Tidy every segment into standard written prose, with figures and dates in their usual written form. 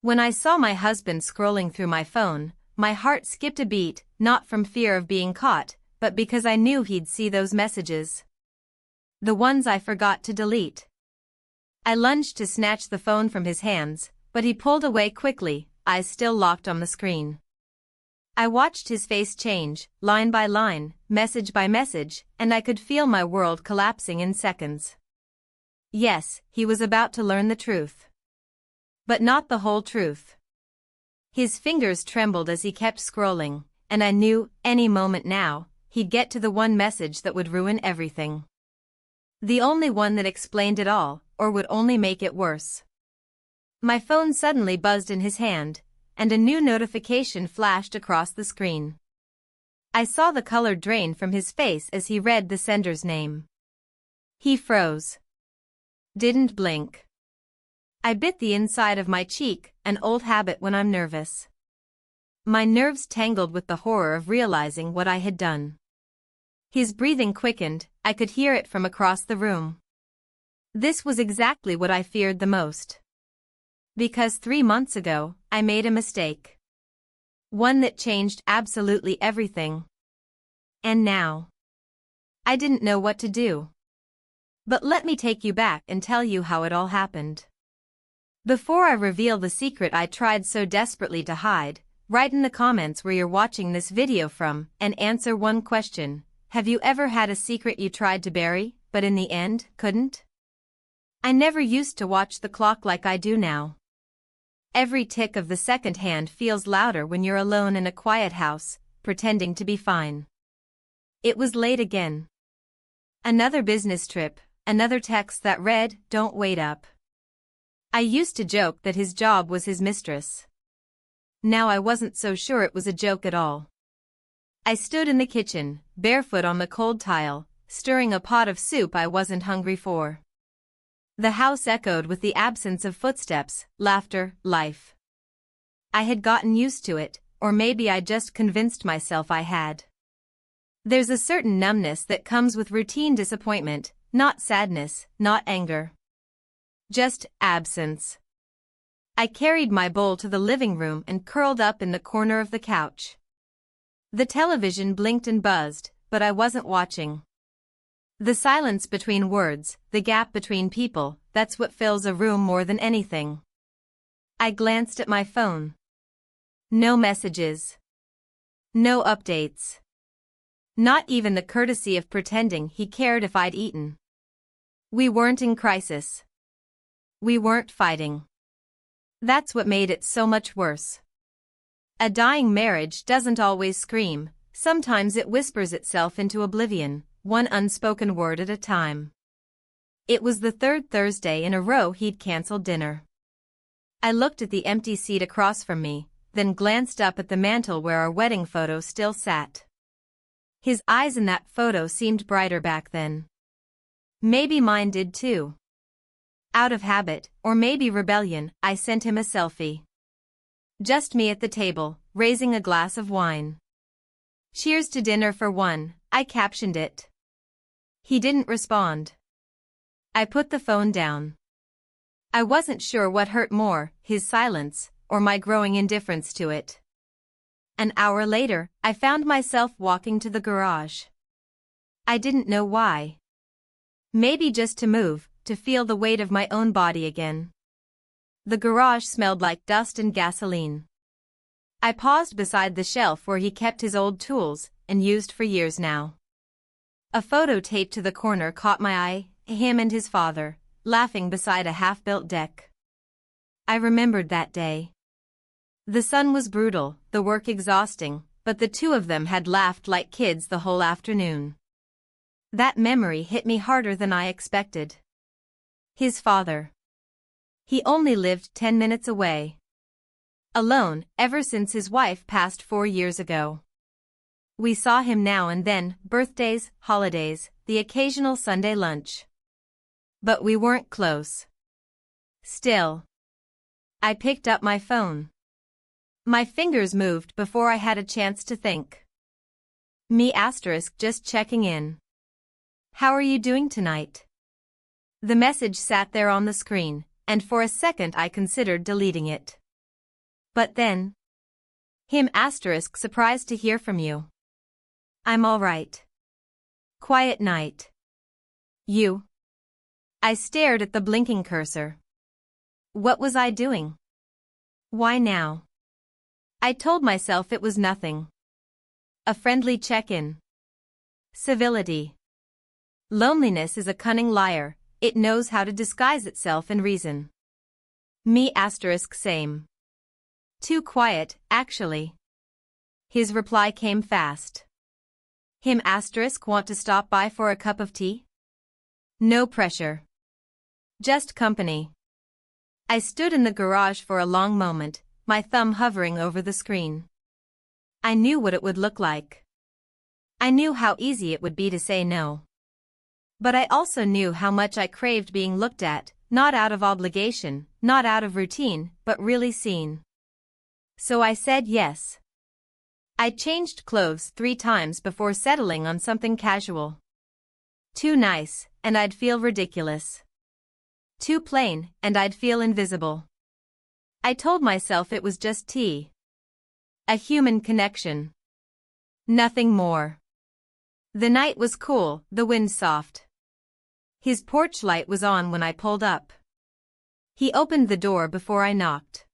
When I saw my husband scrolling through my phone, my heart skipped a beat, not from fear of being caught, but because I knew he'd see those messages. The ones I forgot to delete. I lunged to snatch the phone from his hands, but he pulled away quickly, eyes still locked on the screen. I watched his face change, line by line, message by message, and I could feel my world collapsing in seconds. Yes, he was about to learn the truth. But not the whole truth. His fingers trembled as he kept scrolling, and I knew, any moment now, he'd get to the one message that would ruin everything. The only one that explained it all, or would only make it worse. My phone suddenly buzzed in his hand, and a new notification flashed across the screen. I saw the color drain from his face as he read the sender's name. He froze. Didn't blink. I bit the inside of my cheek, an old habit when I'm nervous. My nerves tangled with the horror of realizing what I had done. His breathing quickened, I could hear it from across the room. This was exactly what I feared the most. Because 3 months ago, I made a mistake. One that changed absolutely everything. And now, I didn't know what to do. But let me take you back and tell you how it all happened. Before I reveal the secret I tried so desperately to hide, write in the comments where you're watching this video from and answer one question. Have you ever had a secret you tried to bury, but in the end, couldn't? I never used to watch the clock like I do now. Every tick of the second hand feels louder when you're alone in a quiet house, pretending to be fine. It was late again. Another business trip, another text that read, "Don't wait up." I used to joke that his job was his mistress. Now I wasn't so sure it was a joke at all. I stood in the kitchen, barefoot on the cold tile, stirring a pot of soup I wasn't hungry for. The house echoed with the absence of footsteps, laughter, life. I had gotten used to it, or maybe I just convinced myself I had. There's a certain numbness that comes with routine disappointment, not sadness, not anger. Just absence. I carried my bowl to the living room and curled up in the corner of the couch. The television blinked and buzzed, but I wasn't watching. The silence between words, the gap between people, that's what fills a room more than anything. I glanced at my phone. No messages. No updates. Not even the courtesy of pretending he cared if I'd eaten. We weren't in crisis. We weren't fighting. That's what made it so much worse. A dying marriage doesn't always scream, sometimes it whispers itself into oblivion, one unspoken word at a time. It was the third Thursday in a row he'd canceled dinner. I looked at the empty seat across from me, then glanced up at the mantel where our wedding photo still sat. His eyes in that photo seemed brighter back then. Maybe mine did too. Out of habit, or maybe rebellion, I sent him a selfie. Just me at the table, raising a glass of wine. "Cheers to dinner for one," I captioned it. He didn't respond. I put the phone down. I wasn't sure what hurt more, his silence, or my growing indifference to it. An hour later, I found myself walking to the garage. I didn't know why. Maybe just to move, to feel the weight of my own body again. The garage smelled like dust and gasoline. I paused beside the shelf where he kept his old tools, and used for years now. A photo taped to the corner caught my eye, him and his father, laughing beside a half-built deck. I remembered that day. The sun was brutal, the work exhausting, but the two of them had laughed like kids the whole afternoon. That memory hit me harder than I expected. His father. He only lived 10 minutes away. Alone, ever since his wife passed 4 years ago. We saw him now and then, birthdays, holidays, the occasional Sunday lunch. But we weren't close. Still. I picked up my phone. My fingers moved before I had a chance to think. Me asterisk just checking in. How are you doing tonight? The message sat there on the screen, and for a second I considered deleting it. But then. Him asterisk surprised to hear from you. I'm all right. Quiet night. You. I stared at the blinking cursor. What was I doing? Why now? I told myself it was nothing. A friendly check-in. Civility. Loneliness is a cunning liar, it knows how to disguise itself in reason. Me asterisk same. Too quiet, actually. His reply came fast. Him asterisk want to stop by for a cup of tea? No pressure. Just company. I stood in the garage for a long moment, my thumb hovering over the screen. I knew what it would look like. I knew how easy it would be to say no. But I also knew how much I craved being looked at, not out of obligation, not out of routine, but really seen. So I said yes. I changed clothes 3 times before settling on something casual. Too nice, and I'd feel ridiculous. Too plain, and I'd feel invisible. I told myself it was just tea. A human connection. Nothing more. The night was cool, the wind soft. His porch light was on when I pulled up. He opened the door before I knocked.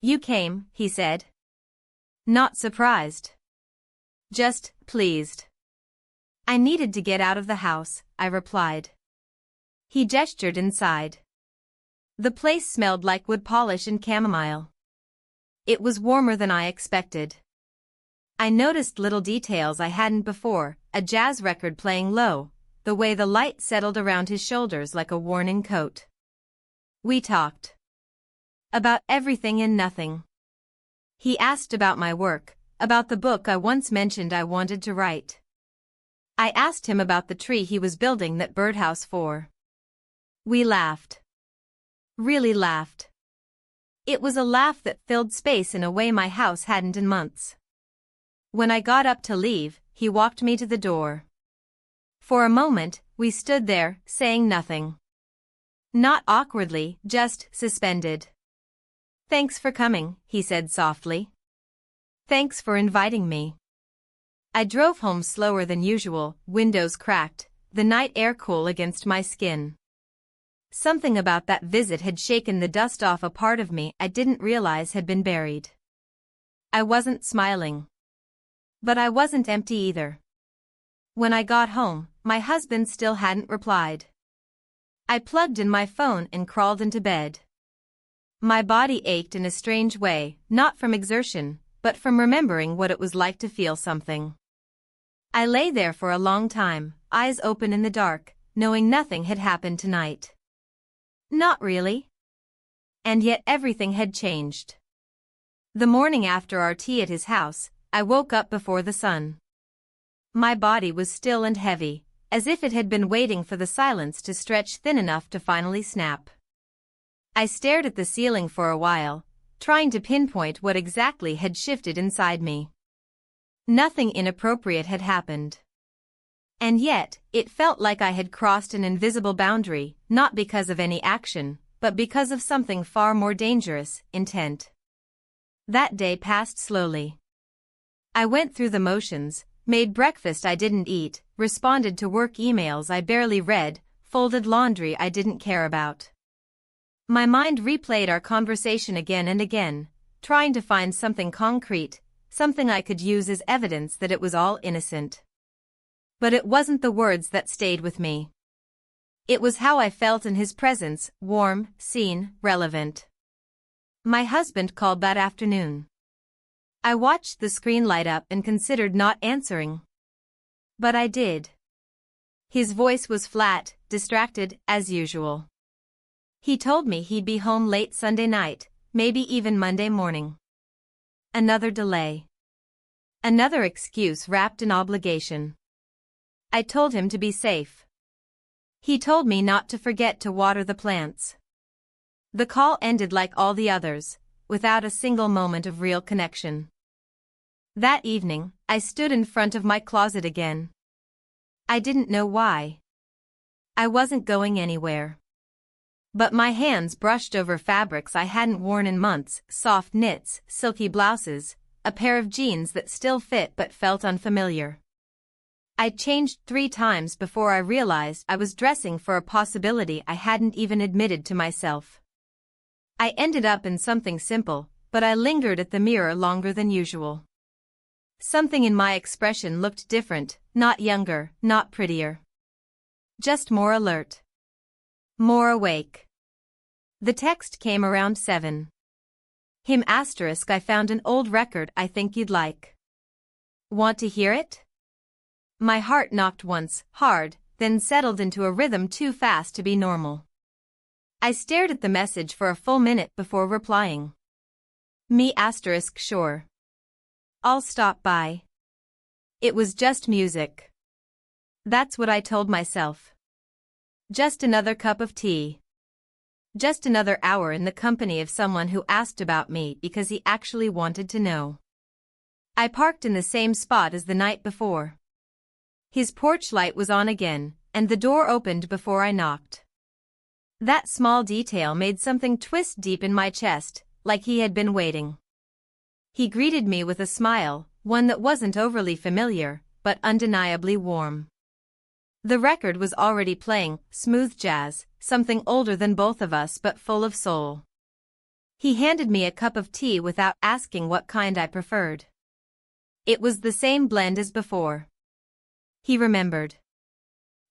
You came, he said. Not surprised. Just pleased. I needed to get out of the house, I replied. He gestured inside. The place smelled like wood polish and chamomile. It was warmer than I expected. I noticed little details I hadn't before, a jazz record playing low, the way the light settled around his shoulders like a worn-in coat. We talked. About everything and nothing. He asked about my work, about the book I once mentioned I wanted to write. I asked him about the tree he was building that birdhouse for. We laughed. Really laughed. It was a laugh that filled space in a way my house hadn't in months. When I got up to leave, he walked me to the door. For a moment, we stood there, saying nothing. Not awkwardly, just suspended. Thanks for coming, he said softly. Thanks for inviting me. I drove home slower than usual, windows cracked, the night air cool against my skin. Something about that visit had shaken the dust off a part of me I didn't realize had been buried. I wasn't smiling. But I wasn't empty either. When I got home, my husband still hadn't replied. I plugged in my phone and crawled into bed. My body ached in a strange way, not from exertion, but from remembering what it was like to feel something. I lay there for a long time, eyes open in the dark, knowing nothing had happened tonight. Not really. And yet everything had changed. The morning after our tea at his house, I woke up before the sun. My body was still and heavy, as if it had been waiting for the silence to stretch thin enough to finally snap. I stared at the ceiling for a while, trying to pinpoint what exactly had shifted inside me. Nothing inappropriate had happened. And yet, it felt like I had crossed an invisible boundary, not because of any action, but because of something far more dangerous, intent. That day passed slowly. I went through the motions, made breakfast I didn't eat, responded to work emails I barely read, folded laundry I didn't care about. My mind replayed our conversation again and again, trying to find something concrete, something I could use as evidence that it was all innocent. But it wasn't the words that stayed with me. It was how I felt in his presence, warm, seen, relevant. My husband called that afternoon. I watched the screen light up and considered not answering. But I did. His voice was flat, distracted, as usual. He told me he'd be home late Sunday night, maybe even Monday morning. Another delay. Another excuse wrapped in obligation. I told him to be safe. He told me not to forget to water the plants. The call ended like all the others, without a single moment of real connection. That evening, I stood in front of my closet again. I didn't know why. I wasn't going anywhere. But my hands brushed over fabrics I hadn't worn in months, soft knits, silky blouses, a pair of jeans that still fit but felt unfamiliar. I'd changed 3 times before I realized I was dressing for a possibility I hadn't even admitted to myself. I ended up in something simple, but I lingered at the mirror longer than usual. Something in my expression looked different, not younger, not prettier. Just more alert. More awake. The text came around 7. Him asterisk I found an old record I think you'd like. Want to hear it? My heart knocked once, hard, then settled into a rhythm too fast to be normal. I stared at the message for a full minute before replying. Me asterisk sure. I'll stop by. It was just music. That's what I told myself. Just another cup of tea. Just another hour in the company of someone who asked about me because he actually wanted to know. I parked in the same spot as the night before. His porch light was on again, and the door opened before I knocked. That small detail made something twist deep in my chest, like he had been waiting. He greeted me with a smile, one that wasn't overly familiar, but undeniably warm. The record was already playing, smooth jazz, something older than both of us but full of soul. He handed me a cup of tea without asking what kind I preferred. It was the same blend as before. He remembered.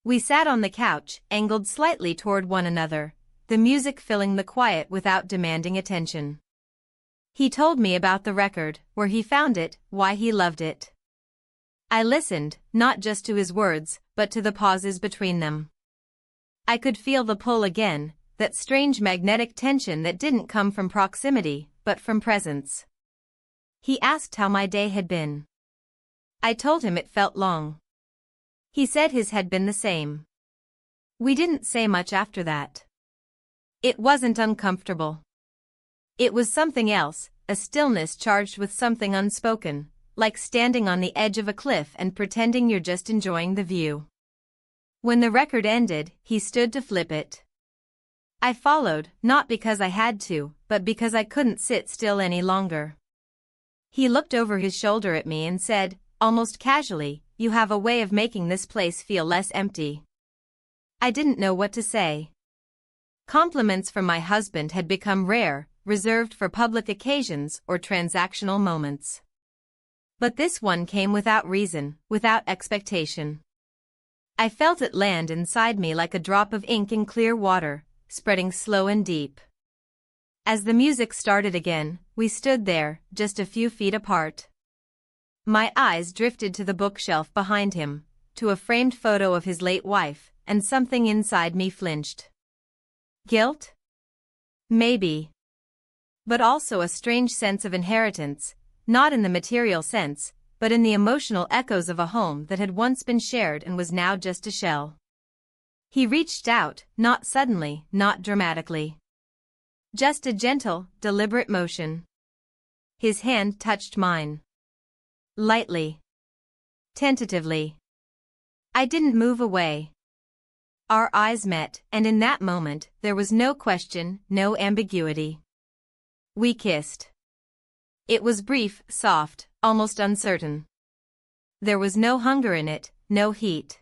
We sat on the couch, angled slightly toward one another, the music filling the quiet without demanding attention. He told me about the record, where he found it, why he loved it. I listened, not just to his words, but to the pauses between them. I could feel the pull again, that strange magnetic tension that didn't come from proximity, but from presence. He asked how my day had been. I told him it felt long. He said his had been the same. We didn't say much after that. It wasn't uncomfortable. It was something else, a stillness charged with something unspoken, like standing on the edge of a cliff and pretending you're just enjoying the view. When the record ended, he stood to flip it. I followed, not because I had to, but because I couldn't sit still any longer. He looked over his shoulder at me and said, almost casually, "You have a way of making this place feel less empty." I didn't know what to say. Compliments from my husband had become rare, reserved for public occasions or transactional moments. But this one came without reason, without expectation. I felt it land inside me like a drop of ink in clear water, spreading slow and deep. As the music started again, we stood there, just a few feet apart. My eyes drifted to the bookshelf behind him, to a framed photo of his late wife, and something inside me flinched. Guilt? Maybe. But also a strange sense of inheritance, not in the material sense, but in the emotional echoes of a home that had once been shared and was now just a shell. He reached out, not suddenly, not dramatically. Just a gentle, deliberate motion. His hand touched mine. Lightly. Tentatively. I didn't move away. Our eyes met, and in that moment, there was no question, no ambiguity. We kissed. It was brief, soft, almost uncertain. There was no hunger in it, no heat.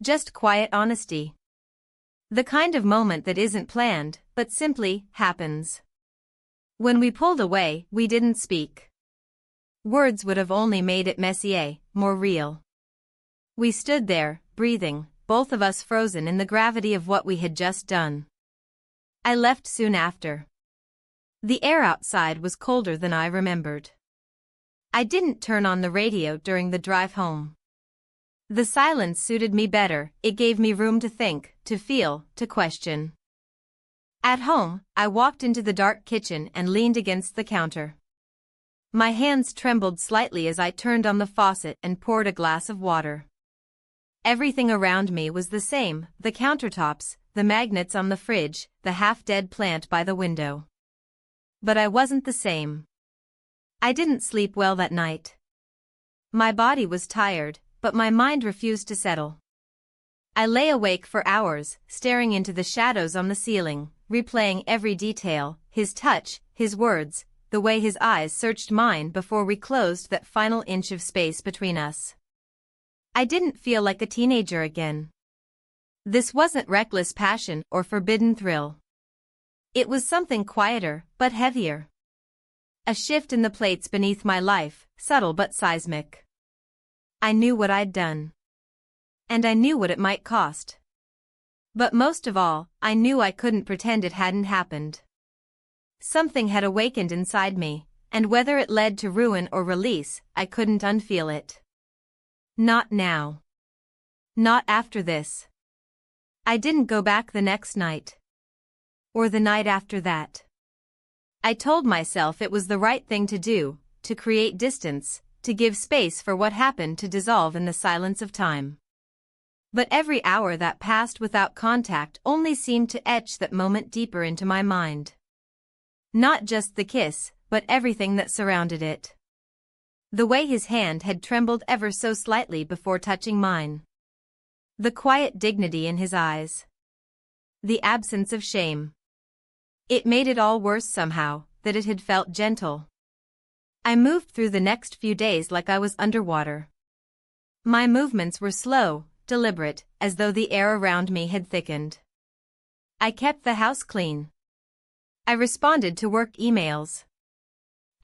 Just quiet honesty. The kind of moment that isn't planned, but simply happens. When we pulled away, we didn't speak. Words would have only made it messier, more real. We stood there, breathing, both of us frozen in the gravity of what we had just done. I left soon after. The air outside was colder than I remembered. I didn't turn on the radio during the drive home. The silence suited me better, it gave me room to think, to feel, to question. At home, I walked into the dark kitchen and leaned against the counter. My hands trembled slightly as I turned on the faucet and poured a glass of water. Everything around me was the same, the countertops, the magnets on the fridge, the half-dead plant by the window. But I wasn't the same. I didn't sleep well that night. My body was tired, but my mind refused to settle. I lay awake for hours, staring into the shadows on the ceiling, replaying every detail, his touch, his words, the way his eyes searched mine before we closed that final inch of space between us. I didn't feel like a teenager again. This wasn't reckless passion or forbidden thrill. It was something quieter, but heavier. A shift in the plates beneath my life, subtle but seismic. I knew what I'd done. And I knew what it might cost. But most of all, I knew I couldn't pretend it hadn't happened. Something had awakened inside me, and whether it led to ruin or release, I couldn't unfeel it. Not now. Not after this. I didn't go back the next night. Or the night after that. I told myself it was the right thing to do, to create distance, to give space for what happened to dissolve in the silence of time. But every hour that passed without contact only seemed to etch that moment deeper into my mind. Not just the kiss, but everything that surrounded it. The way his hand had trembled ever so slightly before touching mine. The quiet dignity in his eyes. The absence of shame. It made it all worse somehow, that it had felt gentle. I moved through the next few days like I was underwater. My movements were slow, deliberate, as though the air around me had thickened. I kept the house clean. I responded to work emails.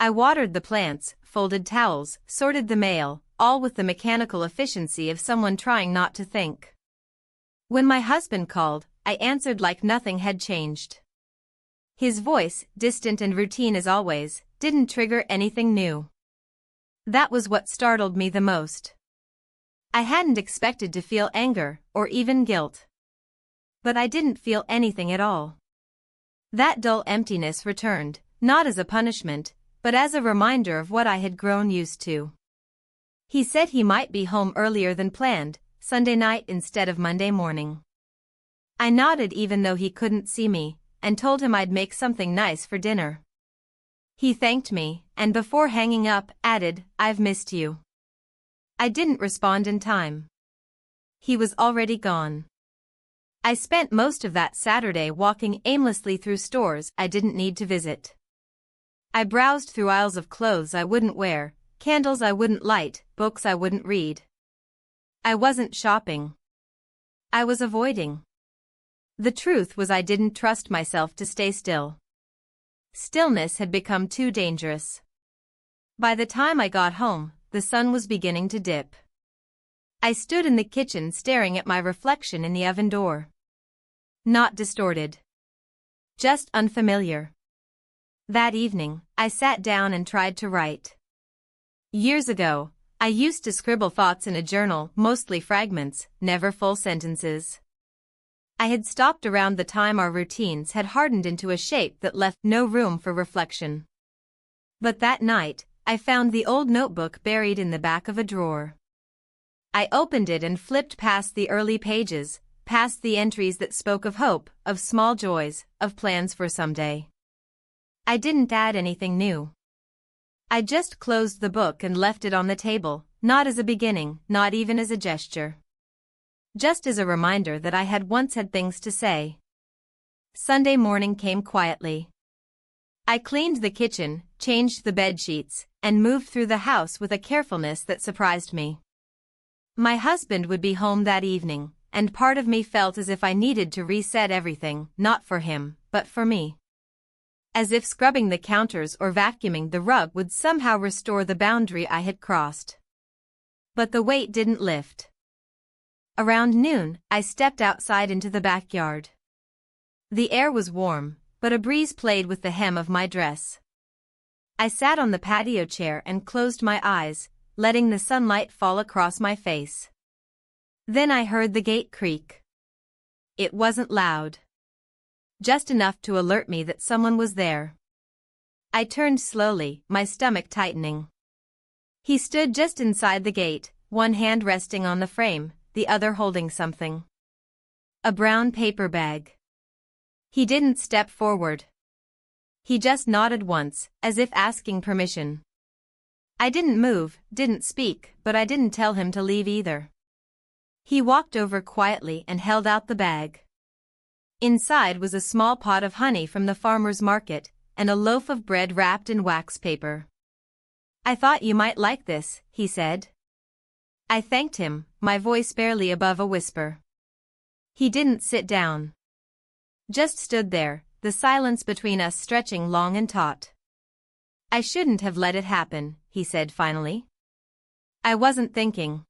I watered the plants, folded towels, sorted the mail, all with the mechanical efficiency of someone trying not to think. When my husband called, I answered like nothing had changed. His voice, distant and routine as always, didn't trigger anything new. That was what startled me the most. I hadn't expected to feel anger, or even guilt. But I didn't feel anything at all. That dull emptiness returned, not as a punishment, but as a reminder of what I had grown used to. He said he might be home earlier than planned, Sunday night instead of Monday morning. I nodded even though he couldn't see me, and told him I'd make something nice for dinner. He thanked me, and before hanging up, added, "I've missed you." I didn't respond in time. He was already gone. I spent most of that Saturday walking aimlessly through stores I didn't need to visit. I browsed through aisles of clothes I wouldn't wear, candles I wouldn't light, books I wouldn't read. I wasn't shopping. I was avoiding. The truth was I didn't trust myself to stay still. Stillness had become too dangerous. By the time I got home, the sun was beginning to dip. I stood in the kitchen staring at my reflection in the oven door. Not distorted. Just unfamiliar. That evening, I sat down and tried to write. Years ago, I used to scribble thoughts in a journal, mostly fragments, never full sentences. I had stopped around the time our routines had hardened into a shape that left no room for reflection. But that night, I found the old notebook buried in the back of a drawer. I opened it and flipped past the early pages, past the entries that spoke of hope, of small joys, of plans for someday. I didn't add anything new. I just closed the book and left it on the table, not as a beginning, not even as a gesture. Just as a reminder that I had once had things to say. Sunday morning came quietly. I cleaned the kitchen, changed the bed sheets, and moved through the house with a carefulness that surprised me. My husband would be home that evening, and part of me felt as if I needed to reset everything, not for him, but for me. As if scrubbing the counters or vacuuming the rug would somehow restore the boundary I had crossed. But the weight didn't lift. Around noon, I stepped outside into the backyard. The air was warm, but a breeze played with the hem of my dress. I sat on the patio chair and closed my eyes, letting the sunlight fall across my face. Then I heard the gate creak. It wasn't loud. Just enough to alert me that someone was there. I turned slowly, my stomach tightening. He stood just inside the gate, one hand resting on the frame, the other holding something. A brown paper bag. He didn't step forward. He just nodded once, as if asking permission. I didn't move, didn't speak, but I didn't tell him to leave either. He walked over quietly and held out the bag. Inside was a small pot of honey from the farmer's market, and a loaf of bread wrapped in wax paper. "I thought you might like this," he said. I thanked him, my voice barely above a whisper. He didn't sit down. Just stood there, the silence between us stretching long and taut. "I shouldn't have let it happen," he said finally. I wasn't thinking.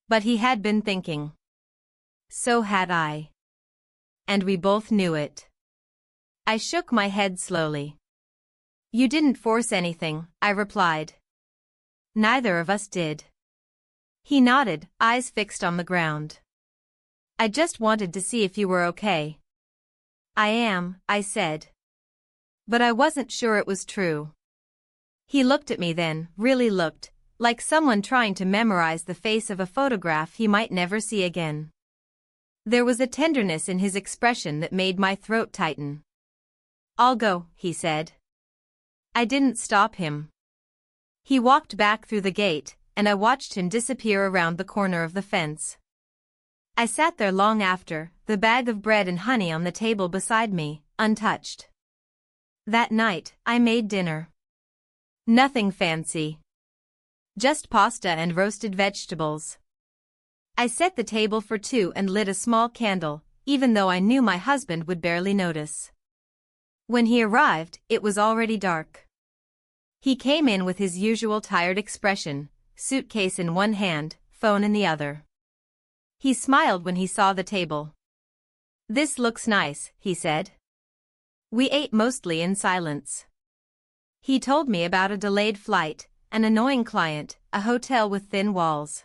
But he had been thinking. So had I. And we both knew it. I shook my head slowly. "You didn't force anything," I replied. "Neither of us did." He nodded, eyes fixed on the ground. "I just wanted to see if you were okay." "I am," I said. But I wasn't sure it was true. He looked at me then, really looked, like someone trying to memorize the face of a photograph he might never see again. There was a tenderness in his expression that made my throat tighten. "I'll go," he said. I didn't stop him. He walked back through the gate, and I watched him disappear around the corner of the fence. I sat there long after, the bag of bread and honey on the table beside me, untouched. That night, I made dinner. Nothing fancy. Just pasta and roasted vegetables. I set the table for two and lit a small candle, even though I knew my husband would barely notice. When he arrived, it was already dark. He came in with his usual tired expression, suitcase in one hand, phone in the other. He smiled when he saw the table. "This looks nice," he said. We ate mostly in silence. He told me about a delayed flight, an annoying client, a hotel with thin walls.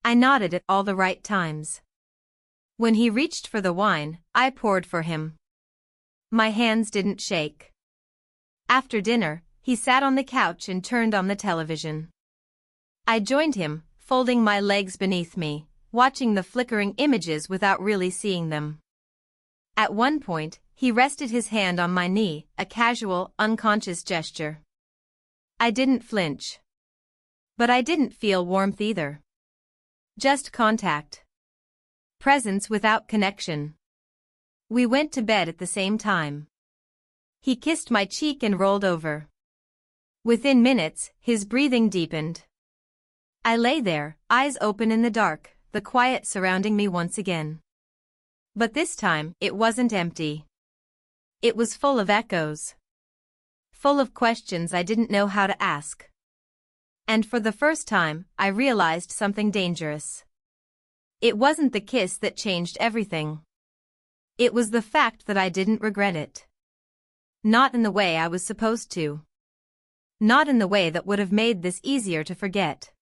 I nodded at all the right times. When he reached for the wine, I poured for him. My hands didn't shake. After dinner, he sat on the couch and turned on the television. I joined him, folding my legs beneath me, watching the flickering images without really seeing them. At one point, he rested his hand on my knee, a casual, unconscious gesture. I didn't flinch. But I didn't feel warmth either. Just contact. Presence without connection. We went to bed at the same time. He kissed my cheek and rolled over. Within minutes, his breathing deepened. I lay there, eyes open in the dark, the quiet surrounding me once again. But this time, it wasn't empty. It was full of echoes. Full of questions I didn't know how to ask. And for the first time, I realized something dangerous. It wasn't the kiss that changed everything. It was the fact that I didn't regret it. Not in the way I was supposed to. Not in the way that would have made this easier to forget.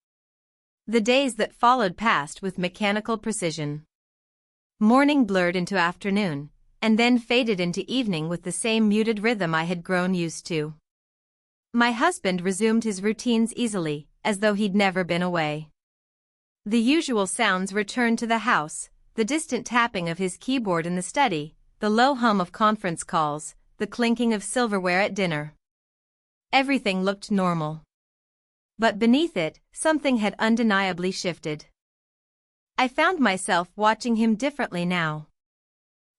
The days that followed passed with mechanical precision. Morning blurred into afternoon, and then faded into evening with the same muted rhythm I had grown used to. My husband resumed his routines easily, as though he'd never been away. The usual sounds returned to the house, the distant tapping of his keyboard in the study, the low hum of conference calls, the clinking of silverware at dinner. Everything looked normal. But beneath it, something had undeniably shifted. I found myself watching him differently now.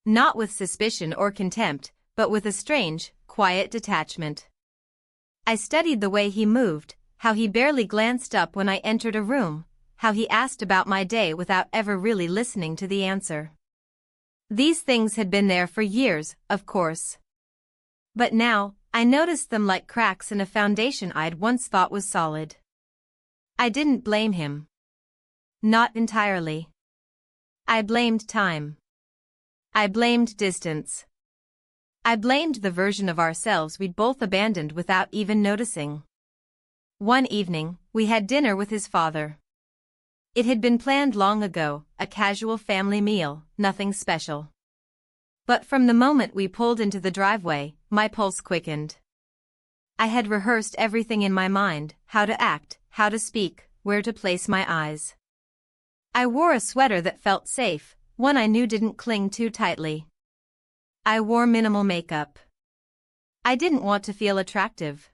Not with suspicion or contempt, but with a strange, quiet detachment. I studied the way he moved, how he barely glanced up when I entered a room, how he asked about my day without ever really listening to the answer. These things had been there for years, of course. But now, I noticed them like cracks in a foundation I'd once thought was solid. I didn't blame him. Not entirely. I blamed time. I blamed distance. I blamed the version of ourselves we'd both abandoned without even noticing. One evening, we had dinner with his father. It had been planned long ago, a casual family meal, nothing special. But from the moment we pulled into the driveway, my pulse quickened. I had rehearsed everything in my mind, how to act, how to speak, where to place my eyes. I wore a sweater that felt safe, one I knew didn't cling too tightly. I wore minimal makeup. I didn't want to feel attractive.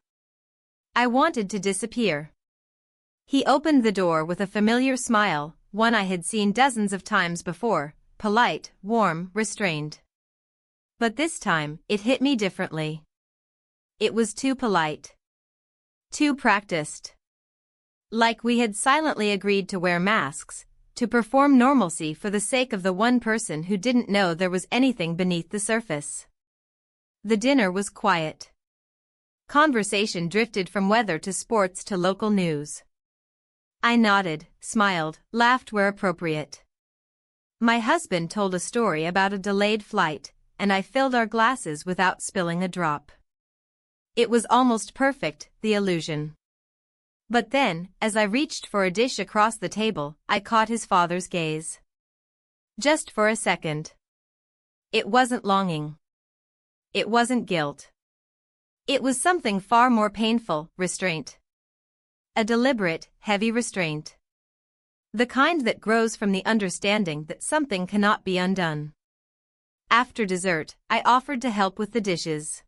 I wanted to disappear. He opened the door with a familiar smile, one I had seen dozens of times before, polite, warm, restrained. But this time, it hit me differently. It was too polite. Too practiced. Like we had silently agreed to wear masks, to perform normalcy for the sake of the one person who didn't know there was anything beneath the surface. The dinner was quiet. Conversation drifted from weather to sports to local news. I nodded, smiled, laughed where appropriate. My husband told a story about a delayed flight, and I filled our glasses without spilling a drop. It was almost perfect, the illusion. But then, as I reached for a dish across the table, I caught his father's gaze. Just for a second. It wasn't longing. It wasn't guilt. It was something far more painful, restraint. A deliberate, heavy restraint. The kind that grows from the understanding that something cannot be undone. After dessert, I offered to help with the dishes.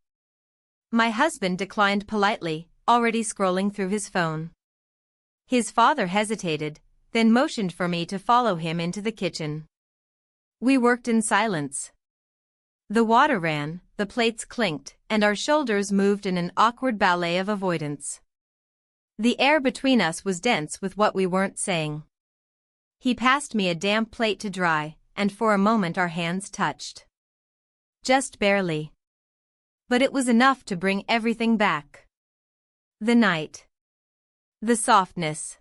My husband declined politely, already scrolling through his phone. His father hesitated, then motioned for me to follow him into the kitchen. We worked in silence. The water ran, the plates clinked, and our shoulders moved in an awkward ballet of avoidance. The air between us was dense with what we weren't saying. He passed me a damp plate to dry, and for a moment our hands touched. Just barely. But it was enough to bring everything back. The night. The softness.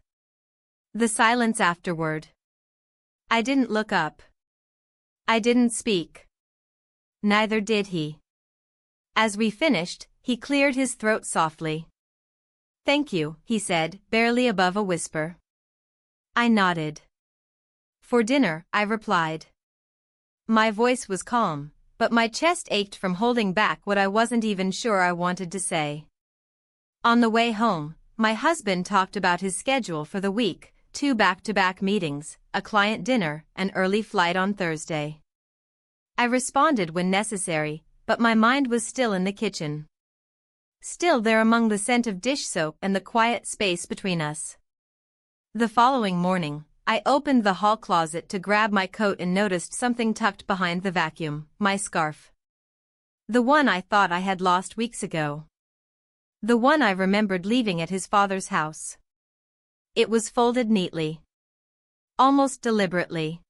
The silence afterward. I didn't look up. I didn't speak. Neither did he. As we finished, he cleared his throat softly. "Thank you," he said, barely above a whisper. I nodded. "For dinner," I replied. My voice was calm, but my chest ached from holding back what I wasn't even sure I wanted to say. On the way home, my husband talked about his schedule for the week, 2 back-to-back meetings, a client dinner, an early flight on Thursday. I responded when necessary, but my mind was still in the kitchen. Still there among the scent of dish soap and the quiet space between us. The following morning, I opened the hall closet to grab my coat and noticed something tucked behind the vacuum, my scarf. The one I thought I had lost weeks ago. The one I remembered leaving at his father's house. It was folded neatly. Almost deliberately.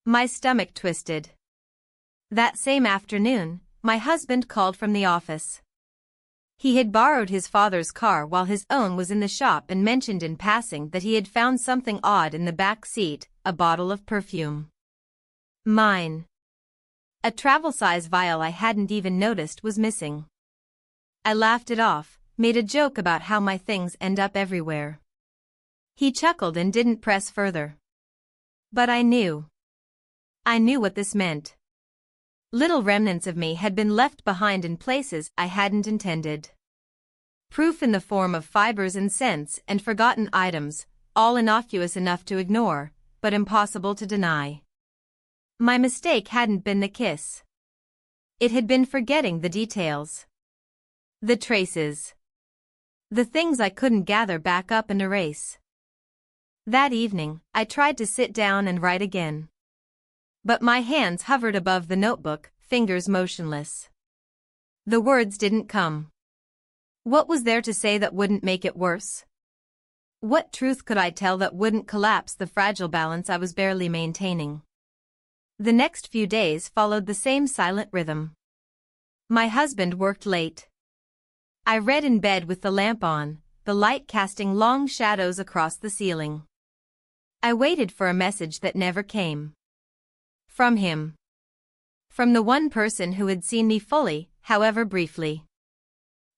My stomach twisted. That same afternoon, my husband called from the office. He had borrowed his father's car while his own was in the shop and mentioned in passing that he had found something odd in the back seat, a bottle of perfume. Mine. A travel-size vial I hadn't even noticed was missing. I laughed it off, made a joke about how my things end up everywhere. He chuckled and didn't press further. But I knew. I knew what this meant. Little remnants of me had been left behind in places I hadn't intended. Proof in the form of fibers and scents and forgotten items, all innocuous enough to ignore, but impossible to deny. My mistake hadn't been the kiss. It had been forgetting the details. The traces. The things I couldn't gather back up and erase. That evening, I tried to sit down and write again. But my hands hovered above the notebook, fingers motionless. The words didn't come. What was there to say that wouldn't make it worse? What truth could I tell that wouldn't collapse the fragile balance I was barely maintaining? The next few days followed the same silent rhythm. My husband worked late. I read in bed with the lamp on, the light casting long shadows across the ceiling. I waited for a message that never came. From him. From the one person who had seen me fully, however briefly.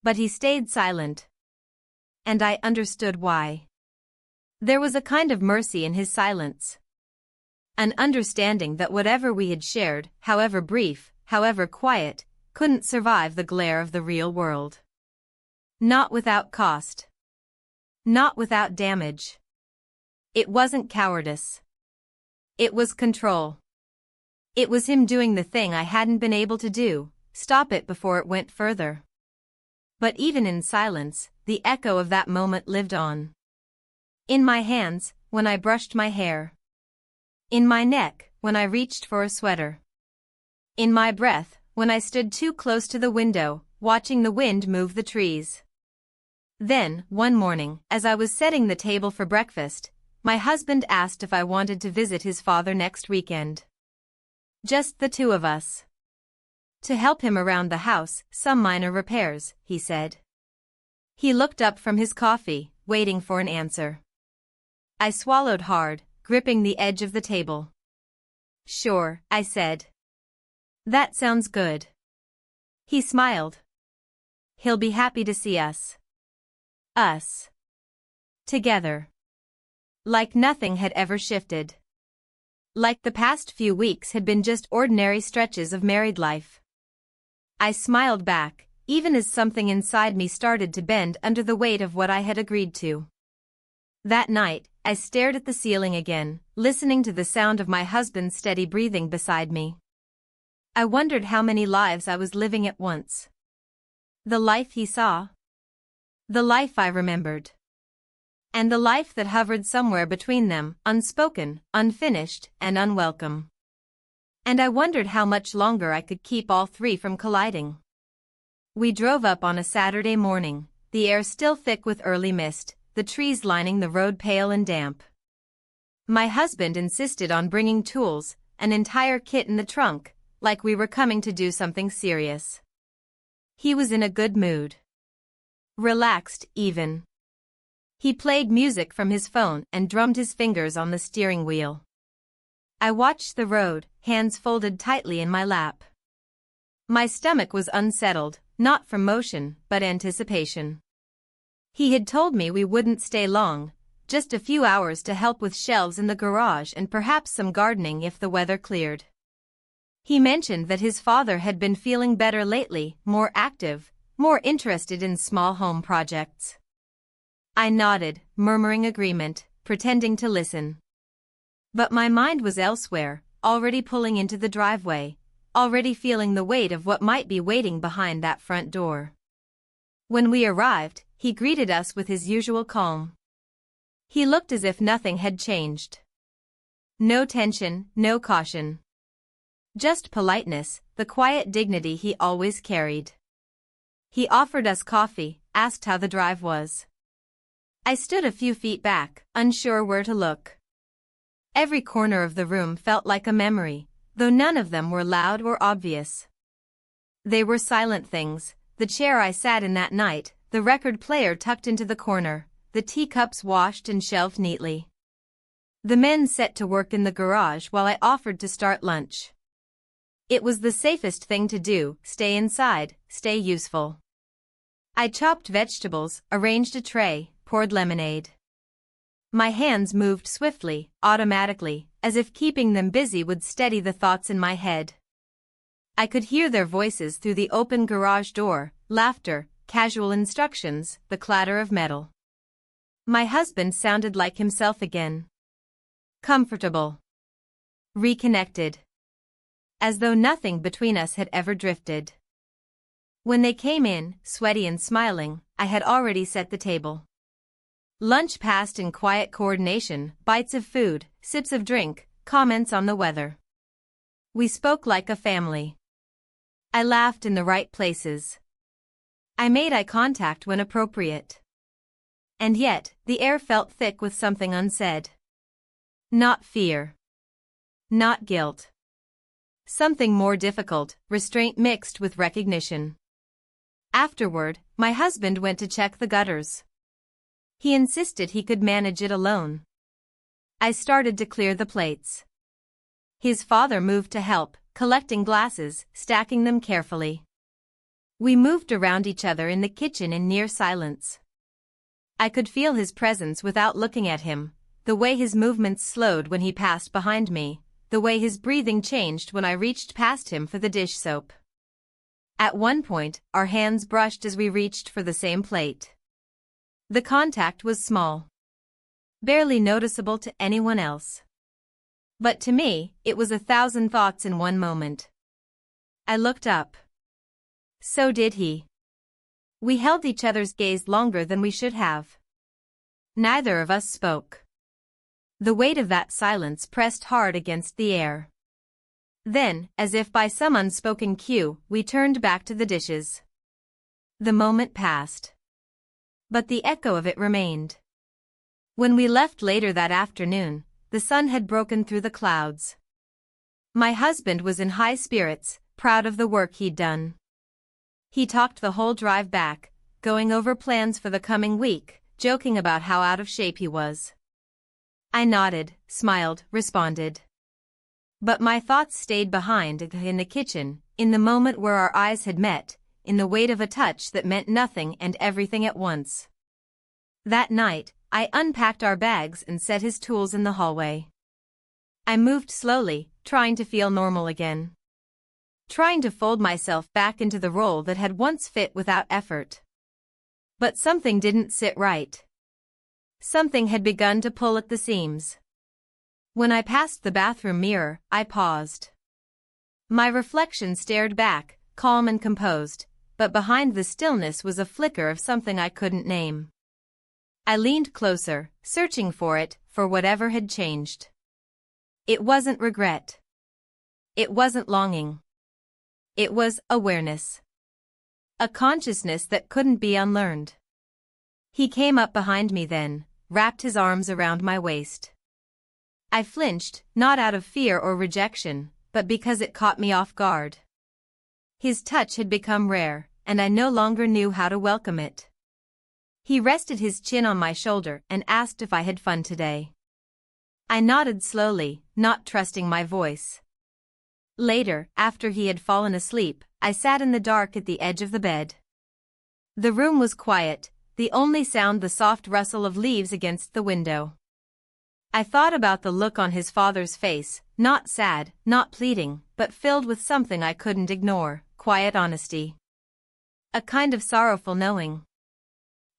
But he stayed silent. And I understood why. There was a kind of mercy in his silence. An understanding that whatever we had shared, however brief, however quiet, couldn't survive the glare of the real world. Not without cost. Not without damage. It wasn't cowardice. It was control. It was him doing the thing I hadn't been able to do, stop it before it went further. But even in silence, the echo of that moment lived on. In my hands, when I brushed my hair. In my neck, when I reached for a sweater. In my breath, when I stood too close to the window, watching the wind move the trees. Then, one morning, as I was setting the table for breakfast, my husband asked if I wanted to visit his father next weekend. Just the two of us. To help him around the house, some minor repairs, he said. He looked up from his coffee, waiting for an answer. I swallowed hard, gripping the edge of the table. Sure, I said. That sounds good. He smiled. He'll be happy to see us. Us. Together. Like nothing had ever shifted. Like the past few weeks had been just ordinary stretches of married life. I smiled back, even as something inside me started to bend under the weight of what I had agreed to. That night, I stared at the ceiling again, listening to the sound of my husband's steady breathing beside me. I wondered how many lives I was living at once. The life he saw. The life I remembered. And the life that hovered somewhere between them, unspoken, unfinished, and unwelcome. And I wondered how much longer I could keep all three from colliding. We drove up on a Saturday morning, the air still thick with early mist, the trees lining the road pale and damp. My husband insisted on bringing tools, an entire kit in the trunk, like we were coming to do something serious. He was in a good mood. Relaxed, even. He played music from his phone and drummed his fingers on the steering wheel. I watched the road, hands folded tightly in my lap. My stomach was unsettled, not from motion, but anticipation. He had told me we wouldn't stay long, just a few hours to help with shelves in the garage and perhaps some gardening if the weather cleared. He mentioned that his father had been feeling better lately, more active, more interested in small home projects. I nodded, murmuring agreement, pretending to listen. But my mind was elsewhere, already pulling into the driveway, already feeling the weight of what might be waiting behind that front door. When we arrived, he greeted us with his usual calm. He looked as if nothing had changed. No tension, no caution. Just politeness, the quiet dignity he always carried. He offered us coffee, asked how the drive was. I stood a few feet back, unsure where to look. Every corner of the room felt like a memory, though none of them were loud or obvious. They were silent things, the chair I sat in that night, the record player tucked into the corner, the teacups washed and shelved neatly. The men set to work in the garage while I offered to start lunch. It was the safest thing to do, stay inside, stay useful. I chopped vegetables, arranged a tray, poured lemonade. My hands moved swiftly, automatically, as if keeping them busy would steady the thoughts in my head. I could hear their voices through the open garage door, laughter, casual instructions, the clatter of metal. My husband sounded like himself again. Comfortable. Reconnected. As though nothing between us had ever drifted. When they came in, sweaty and smiling, I had already set the table. Lunch passed in quiet coordination, bites of food, sips of drink, comments on the weather. We spoke like a family. I laughed in the right places. I made eye contact when appropriate. And yet, the air felt thick with something unsaid. Not fear. Not guilt. Something more difficult, restraint mixed with recognition. Afterward, my husband went to check the gutters. He insisted he could manage it alone. I started to clear the plates. His father moved to help, collecting glasses, stacking them carefully. We moved around each other in the kitchen in near silence. I could feel his presence without looking at him, the way his movements slowed when he passed behind me, the way his breathing changed when I reached past him for the dish soap. At one point, our hands brushed as we reached for the same plate. The contact was small. Barely noticeable to anyone else. But to me, it was 1,000 thoughts in one moment. I looked up. So did he. We held each other's gaze longer than we should have. Neither of us spoke. The weight of that silence pressed hard against the air. Then, as if by some unspoken cue, we turned back to the dishes. The moment passed. But the echo of it remained. When we left later that afternoon, the sun had broken through the clouds. My husband was in high spirits, proud of the work he'd done. He talked the whole drive back, going over plans for the coming week, joking about how out of shape he was. I nodded, smiled, responded. But my thoughts stayed behind in the kitchen, in the moment where our eyes had met, in the weight of a touch that meant nothing and everything at once. That night, I unpacked our bags and set his tools in the hallway. I moved slowly, trying to feel normal again. Trying to fold myself back into the role that had once fit without effort. But something didn't sit right. Something had begun to pull at the seams. When I passed the bathroom mirror, I paused. My reflection stared back, calm and composed, but behind the stillness was a flicker of something I couldn't name. I leaned closer, searching for it, for whatever had changed. It wasn't regret. It wasn't longing. It was awareness. A consciousness that couldn't be unlearned. He came up behind me then, wrapped his arms around my waist. I flinched, not out of fear or rejection, but because it caught me off guard. His touch had become rare, and I no longer knew how to welcome it. He rested his chin on my shoulder and asked if I had fun today. I nodded slowly, not trusting my voice. Later, after he had fallen asleep, I sat in the dark at the edge of the bed. The room was quiet, the only sound the soft rustle of leaves against the window. I thought about the look on his father's face, not sad, not pleading, but filled with something I couldn't ignore, quiet honesty. A kind of sorrowful knowing.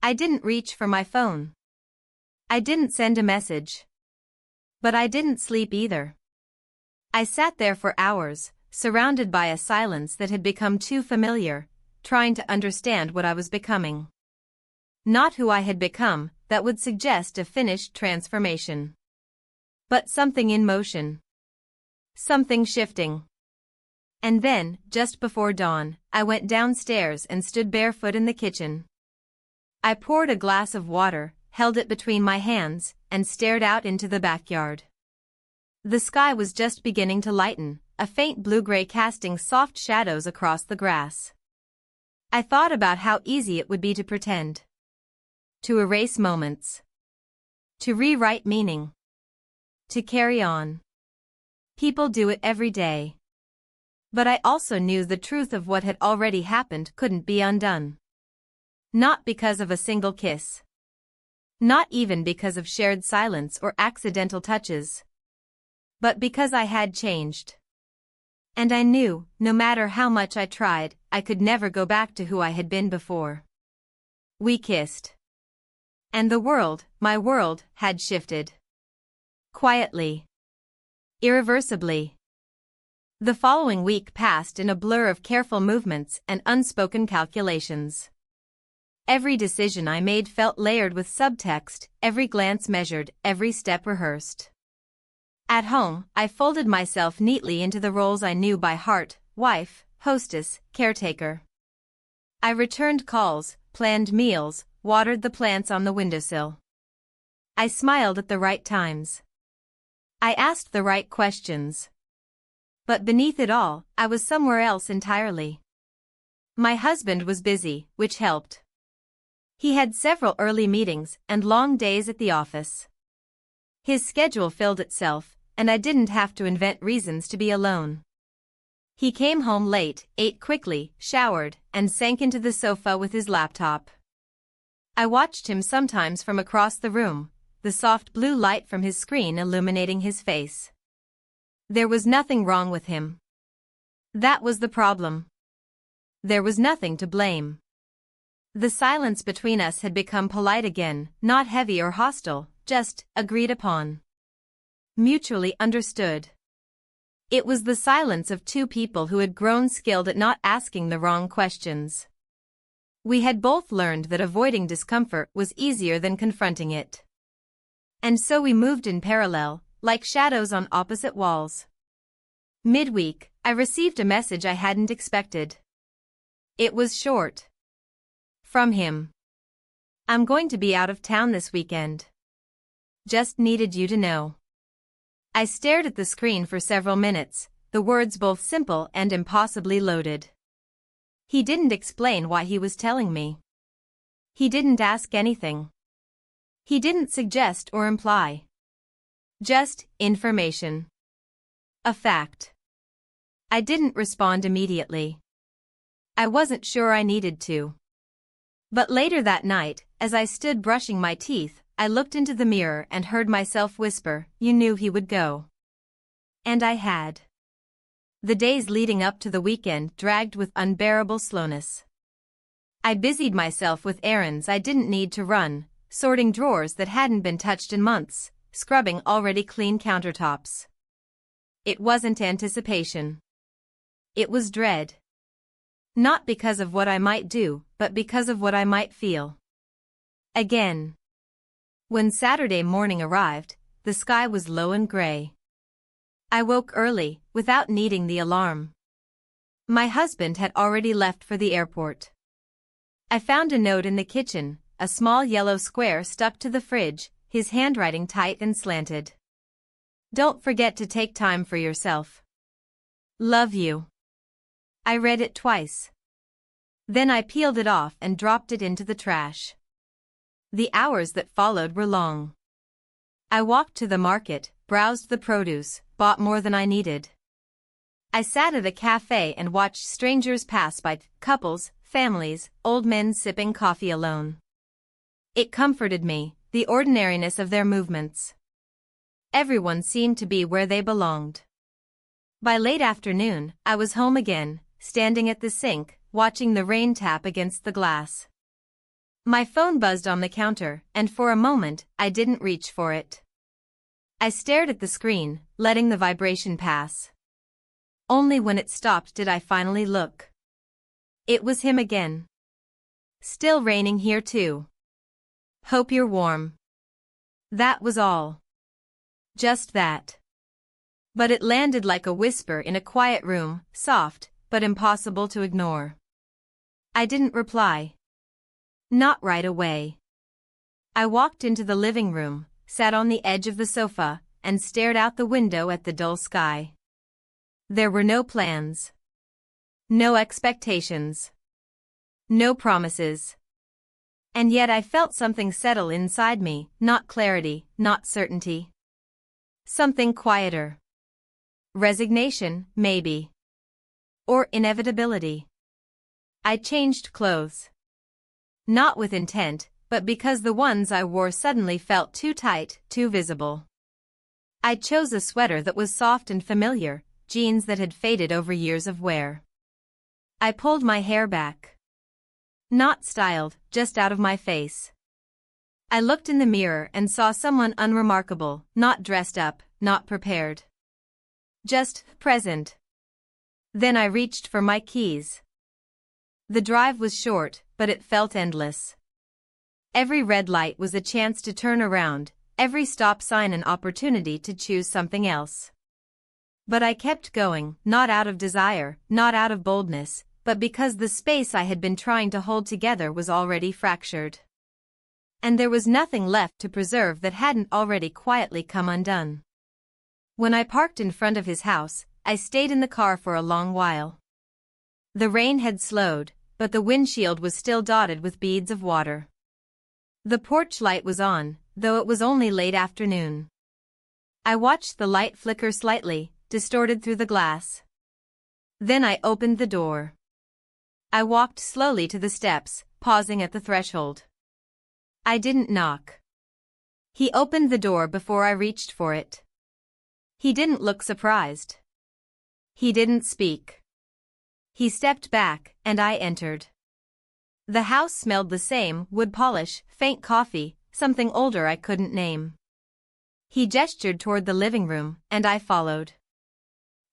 I didn't reach for my phone. I didn't send a message. But I didn't sleep either. I sat there for hours, surrounded by a silence that had become too familiar, trying to understand what I was becoming. Not who I had become, that would suggest a finished transformation. But something in motion. Something shifting. And then, just before dawn, I went downstairs and stood barefoot in the kitchen. I poured a glass of water, held it between my hands, and stared out into the backyard. The sky was just beginning to lighten, a faint blue-gray casting soft shadows across the grass. I thought about how easy it would be to pretend. To erase moments. To rewrite meaning. To carry on. People do it every day. But I also knew the truth of what had already happened couldn't be undone. Not because of a single kiss. Not even because of shared silence or accidental touches. But because I had changed. And I knew, no matter how much I tried, I could never go back to who I had been before. We kissed. And the world, my world, had shifted. Quietly. Irreversibly. The following week passed in a blur of careful movements and unspoken calculations. Every decision I made felt layered with subtext, every glance measured, every step rehearsed. At home, I folded myself neatly into the roles I knew by heart: wife, hostess, caretaker. I returned calls, planned meals, watered the plants on the windowsill. I smiled at the right times. I asked the right questions. But beneath it all, I was somewhere else entirely. My husband was busy, which helped. He had several early meetings and long days at the office. His schedule filled itself, and I didn't have to invent reasons to be alone. He came home late, ate quickly, showered, and sank into the sofa with his laptop. I watched him sometimes from across the room, the soft blue light from his screen illuminating his face. There was nothing wrong with him. That was the problem. There was nothing to blame. The silence between us had become polite again, not heavy or hostile, just agreed upon. Mutually understood. It was the silence of two people who had grown skilled at not asking the wrong questions. We had both learned that avoiding discomfort was easier than confronting it. And so we moved in parallel, like shadows on opposite walls. Midweek, I received a message I hadn't expected. It was short. From him. I'm going to be out of town this weekend. Just needed you to know. I stared at the screen for several minutes, the words both simple and impossibly loaded. He didn't explain why he was telling me. He didn't ask anything. He didn't suggest or imply. Just information. A fact. I didn't respond immediately. I wasn't sure I needed to. But later that night, as I stood brushing my teeth, I looked into the mirror and heard myself whisper, "You knew he would go." And I had. The days leading up to the weekend dragged with unbearable slowness. I busied myself with errands I didn't need to run, sorting drawers that hadn't been touched in months, scrubbing already clean countertops. It wasn't anticipation. It was dread. Not because of what I might do, but because of what I might feel. Again. When Saturday morning arrived, the sky was low and gray. I woke early, without needing the alarm. My husband had already left for the airport. I found a note in the kitchen, a small yellow square stuck to the fridge, his handwriting tight and slanted. "Don't forget to take time for yourself. Love you." I read it twice. Then I peeled it off and dropped it into the trash. The hours that followed were long. I walked to the market, browsed the produce, bought more than I needed. I sat at a cafe and watched strangers pass by, couples, families, old men sipping coffee alone. It comforted me, the ordinariness of their movements. Everyone seemed to be where they belonged. By late afternoon, I was home again, standing at the sink, watching the rain tap against the glass. My phone buzzed on the counter, and for a moment, I didn't reach for it. I stared at the screen, letting the vibration pass. Only when it stopped did I finally look. It was him again. "Still raining here too. Hope you're warm." That was all. Just that. But it landed like a whisper in a quiet room, soft, but impossible to ignore. I didn't reply. Not right away. I walked into the living room, sat on the edge of the sofa, and stared out the window at the dull sky. There were no plans. No expectations. No promises. And yet I felt something settle inside me, not clarity, not certainty. Something quieter. Resignation, maybe. Or inevitability. I changed clothes. Not with intent, but because the ones I wore suddenly felt too tight, too visible. I chose a sweater that was soft and familiar, jeans that had faded over years of wear. I pulled my hair back. Not styled, just out of my face. I looked in the mirror and saw someone unremarkable, not dressed up, not prepared. Just present. Then I reached for my keys. The drive was short, but it felt endless. Every red light was a chance to turn around, every stop sign an opportunity to choose something else. But I kept going, not out of desire, not out of boldness, but because the space I had been trying to hold together was already fractured. And there was nothing left to preserve that hadn't already quietly come undone. When I parked in front of his house, I stayed in the car for a long while. The rain had slowed, but the windshield was still dotted with beads of water. The porch light was on, though it was only late afternoon. I watched the light flicker slightly, distorted through the glass. Then I opened the door. I walked slowly to the steps, pausing at the threshold. I didn't knock. He opened the door before I reached for it. He didn't look surprised. He didn't speak. He stepped back, and I entered. The house smelled the same, wood polish, faint coffee, something older I couldn't name. He gestured toward the living room, and I followed.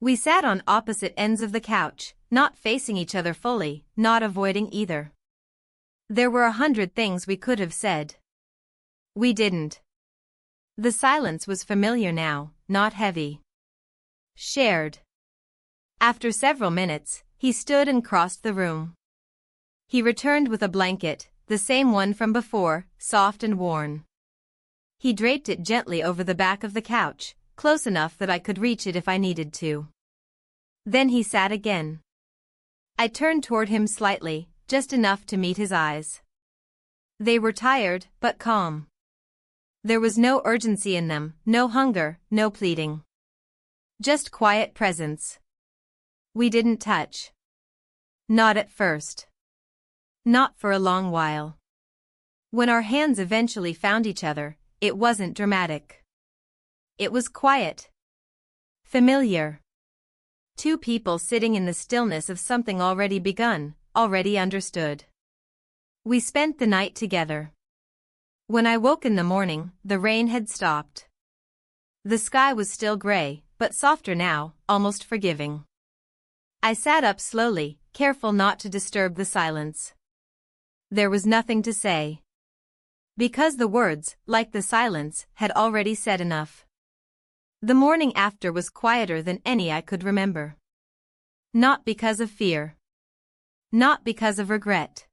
We sat on opposite ends of the couch, not facing each other fully, not avoiding either. There were 100 things we could have said. We didn't. The silence was familiar now, not heavy. Shared. After several minutes, he stood and crossed the room. He returned with a blanket, the same one from before, soft and worn. He draped it gently over the back of the couch, close enough that I could reach it if I needed to. Then he sat again. I turned toward him slightly, just enough to meet his eyes. They were tired, but calm. There was no urgency in them, no hunger, no pleading. Just quiet presence. We didn't touch. Not at first. Not for a long while. When our hands eventually found each other, it wasn't dramatic. It was quiet. Familiar. Two people sitting in the stillness of something already begun, already understood. We spent the night together. When I woke in the morning, the rain had stopped. The sky was still gray, but softer now, almost forgiving. I sat up slowly, careful not to disturb the silence. There was nothing to say. Because the words, like the silence, had already said enough. The morning after was quieter than any I could remember. Not because of fear. Not because of regret.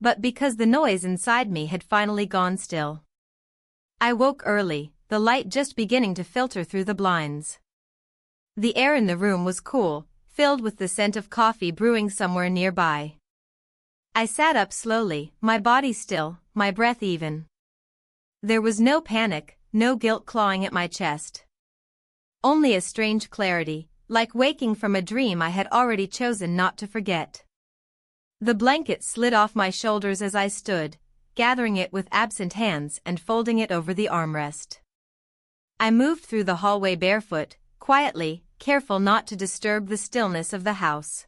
But because the noise inside me had finally gone still. I woke early, the light just beginning to filter through the blinds. The air in the room was cool, filled with the scent of coffee brewing somewhere nearby. I sat up slowly, my body still, my breath even. There was no panic, no guilt clawing at my chest. Only a strange clarity, like waking from a dream I had already chosen not to forget. The blanket slid off my shoulders as I stood, gathering it with absent hands and folding it over the armrest. I moved through the hallway barefoot, quietly, careful not to disturb the stillness of the house.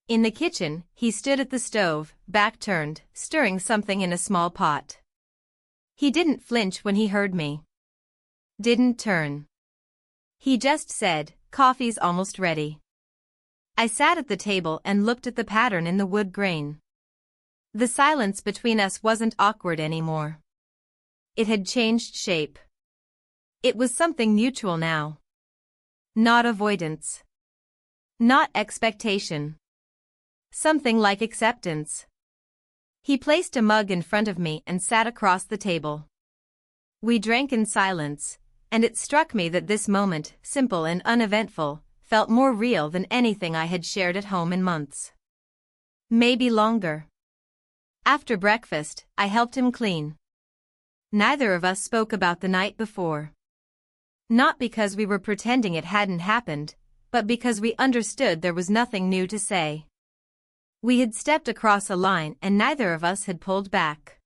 In the kitchen, he stood at the stove, back turned, stirring something in a small pot. He didn't flinch when he heard me. Didn't turn. He just said, "Coffee's almost ready." I sat at the table and looked at the pattern in the wood grain. The silence between us wasn't awkward anymore. It had changed shape. It was something mutual now. Not avoidance. Not expectation. Something like acceptance. He placed a mug in front of me and sat across the table. We drank in silence, and it struck me that this moment, simple and uneventful, felt more real than anything I had shared at home in months. Maybe longer. After breakfast, I helped him clean. Neither of us spoke about the night before. Not because we were pretending it hadn't happened, but because we understood there was nothing new to say. We had stepped across a line and neither of us had pulled back.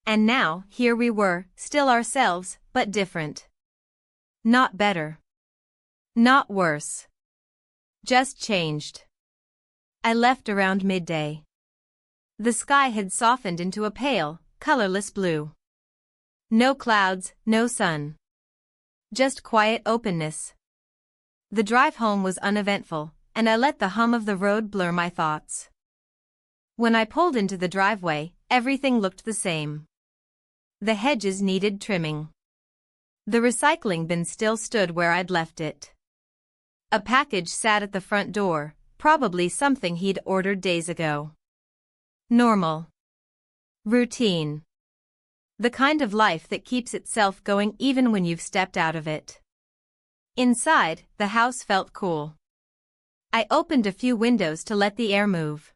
And now, here we were, still ourselves, but different. Not better. Not worse. Just changed. I left around midday. The sky had softened into a pale, colorless blue. No clouds, no sun. Just quiet openness. The drive home was uneventful, and I let the hum of the road blur my thoughts. When I pulled into the driveway, everything looked the same. The hedges needed trimming. The recycling bin still stood where I'd left it. A package sat at the front door, probably something he'd ordered days ago. Normal. Routine. The kind of life that keeps itself going even when you've stepped out of it. Inside, the house felt cool. I opened a few windows to let the air move.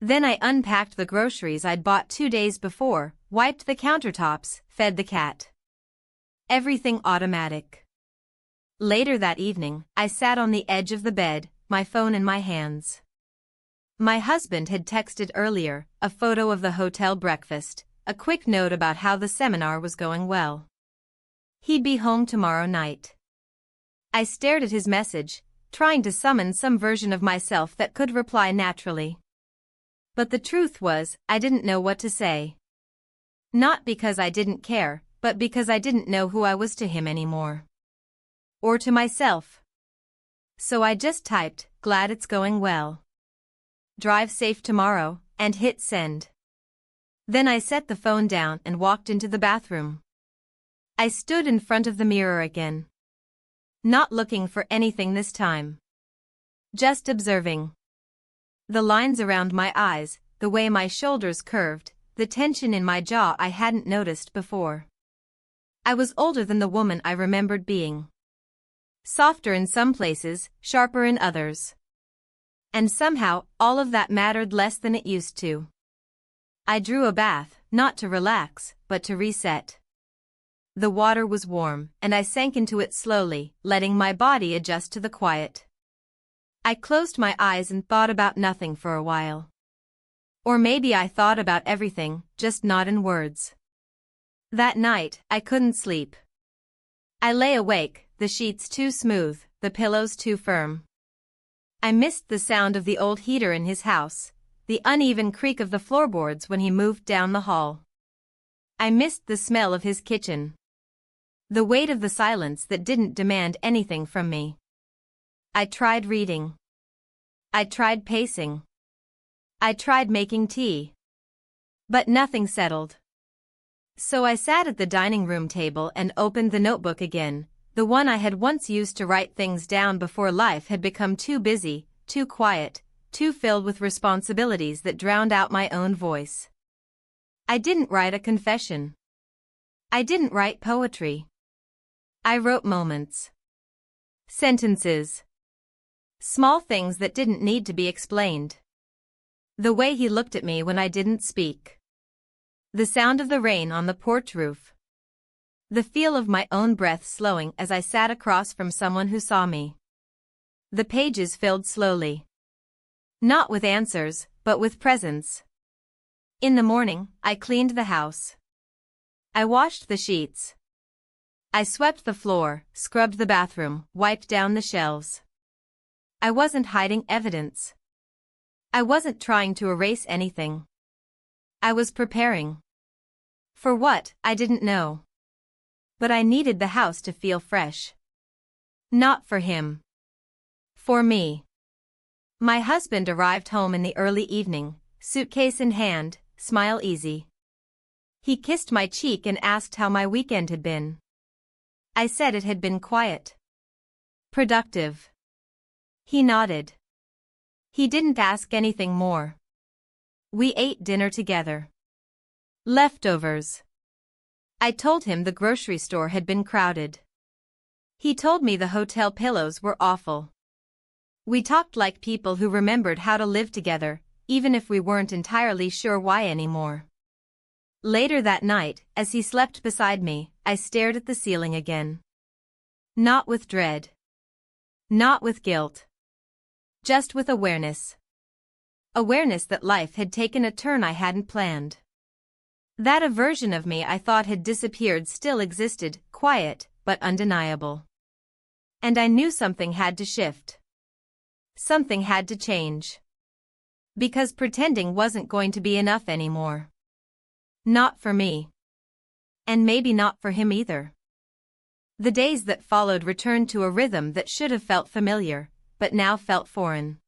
Then I unpacked the groceries I'd bought 2 days before, wiped the countertops, fed the cat. Everything automatic. Later that evening, I sat on the edge of the bed, my phone in my hands. My husband had texted earlier, a photo of the hotel breakfast, a quick note about how the seminar was going well. He'd be home tomorrow night. I stared at his message, trying to summon some version of myself that could reply naturally. But the truth was, I didn't know what to say. Not because I didn't care, but because I didn't know who I was to him anymore. Or to myself. So I just typed, "Glad it's going well. Drive safe tomorrow," and hit send. Then I set the phone down and walked into the bathroom. I stood in front of the mirror again. Not looking for anything this time. Just observing. The lines around my eyes, the way my shoulders curved, the tension in my jaw I hadn't noticed before. I was older than the woman I remembered being. Softer in some places, sharper in others. And somehow, all of that mattered less than it used to. I drew a bath, not to relax, but to reset. The water was warm, and I sank into it slowly, letting my body adjust to the quiet. I closed my eyes and thought about nothing for a while. Or maybe I thought about everything, just not in words. That night, I couldn't sleep. I lay awake, the sheets too smooth, the pillows too firm. I missed the sound of the old heater in his house, the uneven creak of the floorboards when he moved down the hall. I missed the smell of his kitchen. The weight of the silence that didn't demand anything from me. I tried reading. I tried pacing. I tried making tea. But nothing settled. So I sat at the dining room table and opened the notebook again, the one I had once used to write things down before life had become too busy, too quiet, too filled with responsibilities that drowned out my own voice. I didn't write a confession. I didn't write poetry. I wrote moments. Sentences. Small things that didn't need to be explained. The way he looked at me when I didn't speak. The sound of the rain on the porch roof. The feel of my own breath slowing as I sat across from someone who saw me. The pages filled slowly. Not with answers, but with presence. In the morning, I cleaned the house. I washed the sheets. I swept the floor, scrubbed the bathroom, wiped down the shelves. I wasn't hiding evidence. I wasn't trying to erase anything. I was preparing. For what, I didn't know. But I needed the house to feel fresh. Not for him. For me. My husband arrived home in the early evening, suitcase in hand, smile easy. He kissed my cheek and asked how my weekend had been. I said it had been quiet. Productive. He nodded. He didn't ask anything more. We ate dinner together. Leftovers. I told him the grocery store had been crowded. He told me the hotel pillows were awful. We talked like people who remembered how to live together, even if we weren't entirely sure why anymore. Later that night, as he slept beside me, I stared at the ceiling again. Not with dread. Not with guilt. Just with awareness. Awareness that life had taken a turn I hadn't planned. That a version of me I thought had disappeared still existed, quiet, but undeniable. And I knew something had to shift. Something had to change. Because pretending wasn't going to be enough anymore. Not for me. And maybe not for him either. The days that followed returned to a rhythm that should have felt familiar, but now felt foreign.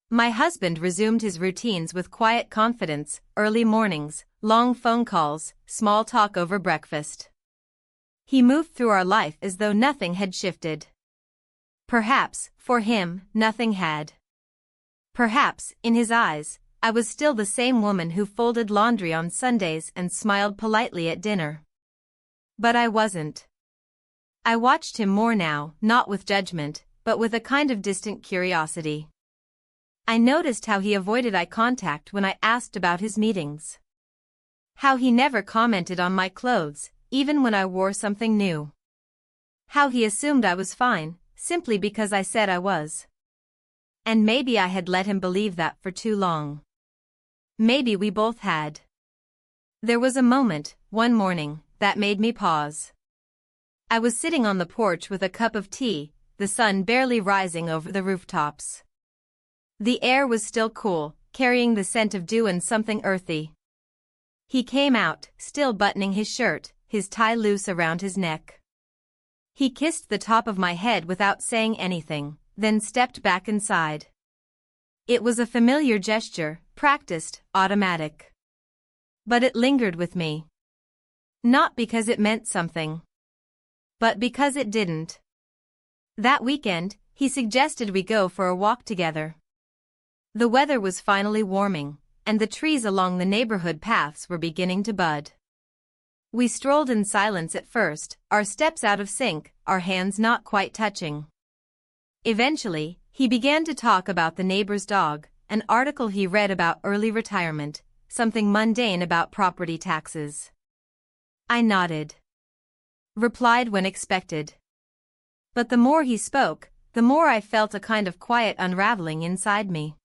My husband resumed his routines with quiet confidence, early mornings, long phone calls, small talk over breakfast. He moved through our life as though nothing had shifted. Perhaps, for him, nothing had. Perhaps, in his eyes, I was still the same woman who folded laundry on Sundays and smiled politely at dinner. But I wasn't. I watched him more now, not with judgment, but with a kind of distant curiosity. I noticed how he avoided eye contact when I asked about his meetings. How he never commented on my clothes, even when I wore something new. How he assumed I was fine, simply because I said I was. And maybe I had let him believe that for too long. Maybe we both had. There was a moment, one morning, that made me pause. I was sitting on the porch with a cup of tea, the sun barely rising over the rooftops. The air was still cool, carrying the scent of dew and something earthy. He came out, still buttoning his shirt, his tie loose around his neck. He kissed the top of my head without saying anything, then stepped back inside. It was a familiar gesture, practiced, automatic. But it lingered with me. Not because it meant something, but because it didn't. That weekend, he suggested we go for a walk together. The weather was finally warming, and the trees along the neighborhood paths were beginning to bud. We strolled in silence at first, our steps out of sync, our hands not quite touching. Eventually, he began to talk about the neighbor's dog, an article he read about early retirement, something mundane about property taxes. I nodded. Replied when expected. But the more he spoke, the more I felt a kind of quiet unraveling inside me.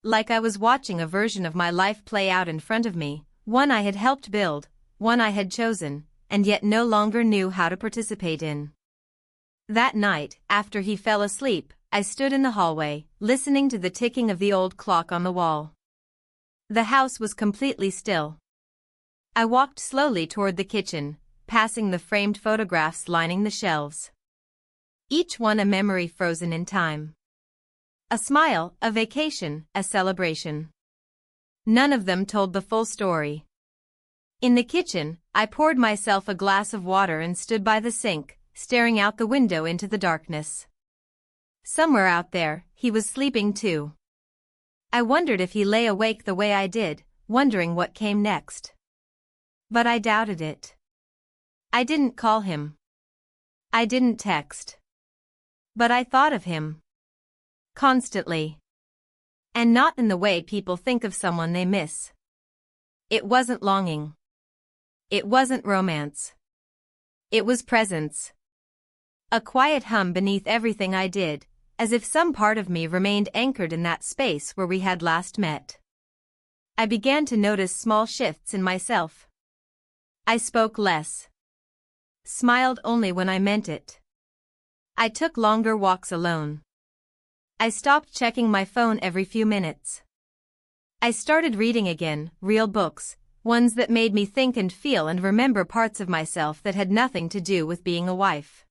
Like I was watching a version of my life play out in front of me, one I had helped build, one I had chosen, and yet no longer knew how to participate in. That night, after he fell asleep, I stood in the hallway, listening to the ticking of the old clock on the wall. The house was completely still. I walked slowly toward the kitchen, passing the framed photographs lining the shelves. Each one a memory frozen in time. A smile, a vacation, a celebration. None of them told the full story. In the kitchen, I poured myself a glass of water and stood by the sink, staring out the window into the darkness. Somewhere out there, he was sleeping too. I wondered if he lay awake the way I did, wondering what came next. But I doubted it. I didn't call him. I didn't text. But I thought of him. Constantly. And not in the way people think of someone they miss. It wasn't longing. It wasn't romance. It was presence. A quiet hum beneath everything I did, as if some part of me remained anchored in that space where we had last met. I began to notice small shifts in myself. I spoke less. Smiled only when I meant it. I took longer walks alone. I stopped checking my phone every few minutes. I started reading again, real books, ones that made me think and feel and remember parts of myself that had nothing to do with being a wife.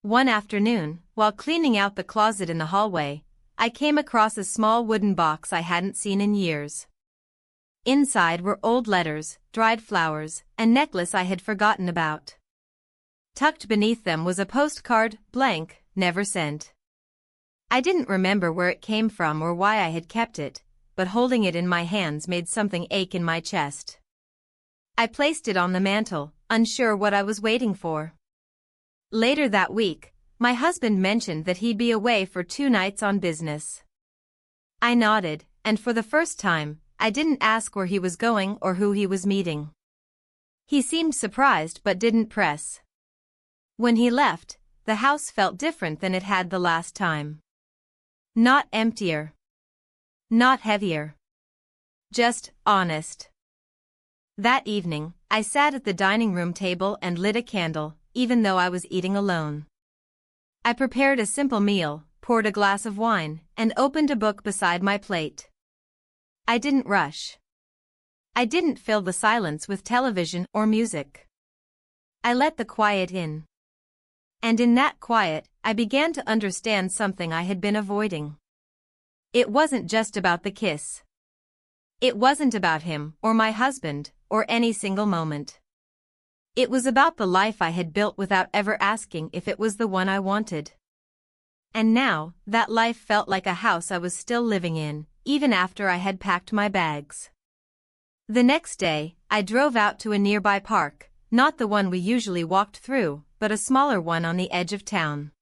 One afternoon, while cleaning out the closet in the hallway, I came across a small wooden box I hadn't seen in years. Inside were old letters, dried flowers, a necklace I had forgotten about. Tucked beneath them was a postcard, blank, never sent. I didn't remember where it came from or why I had kept it, but holding it in my hands made something ache in my chest. I placed it on the mantel, unsure what I was waiting for. Later that week, my husband mentioned that he'd be away for 2 nights on business. I nodded, and for the first time, I didn't ask where he was going or who he was meeting. He seemed surprised but didn't press. When he left, the house felt different than it had the last time. Not emptier. Not heavier. Just honest. That evening, I sat at the dining room table and lit a candle, even though I was eating alone. I prepared a simple meal, poured a glass of wine, and opened a book beside my plate. I didn't rush. I didn't fill the silence with television or music. I let the quiet in. And in that quiet, I began to understand something I had been avoiding. It wasn't just about the kiss. It wasn't about him, or my husband, or any single moment. It was about the life I had built without ever asking if it was the one I wanted. And now, that life felt like a house I was still living in, even after I had packed my bags. The next day, I drove out to a nearby park, not the one we usually walked through, but a smaller one on the edge of town.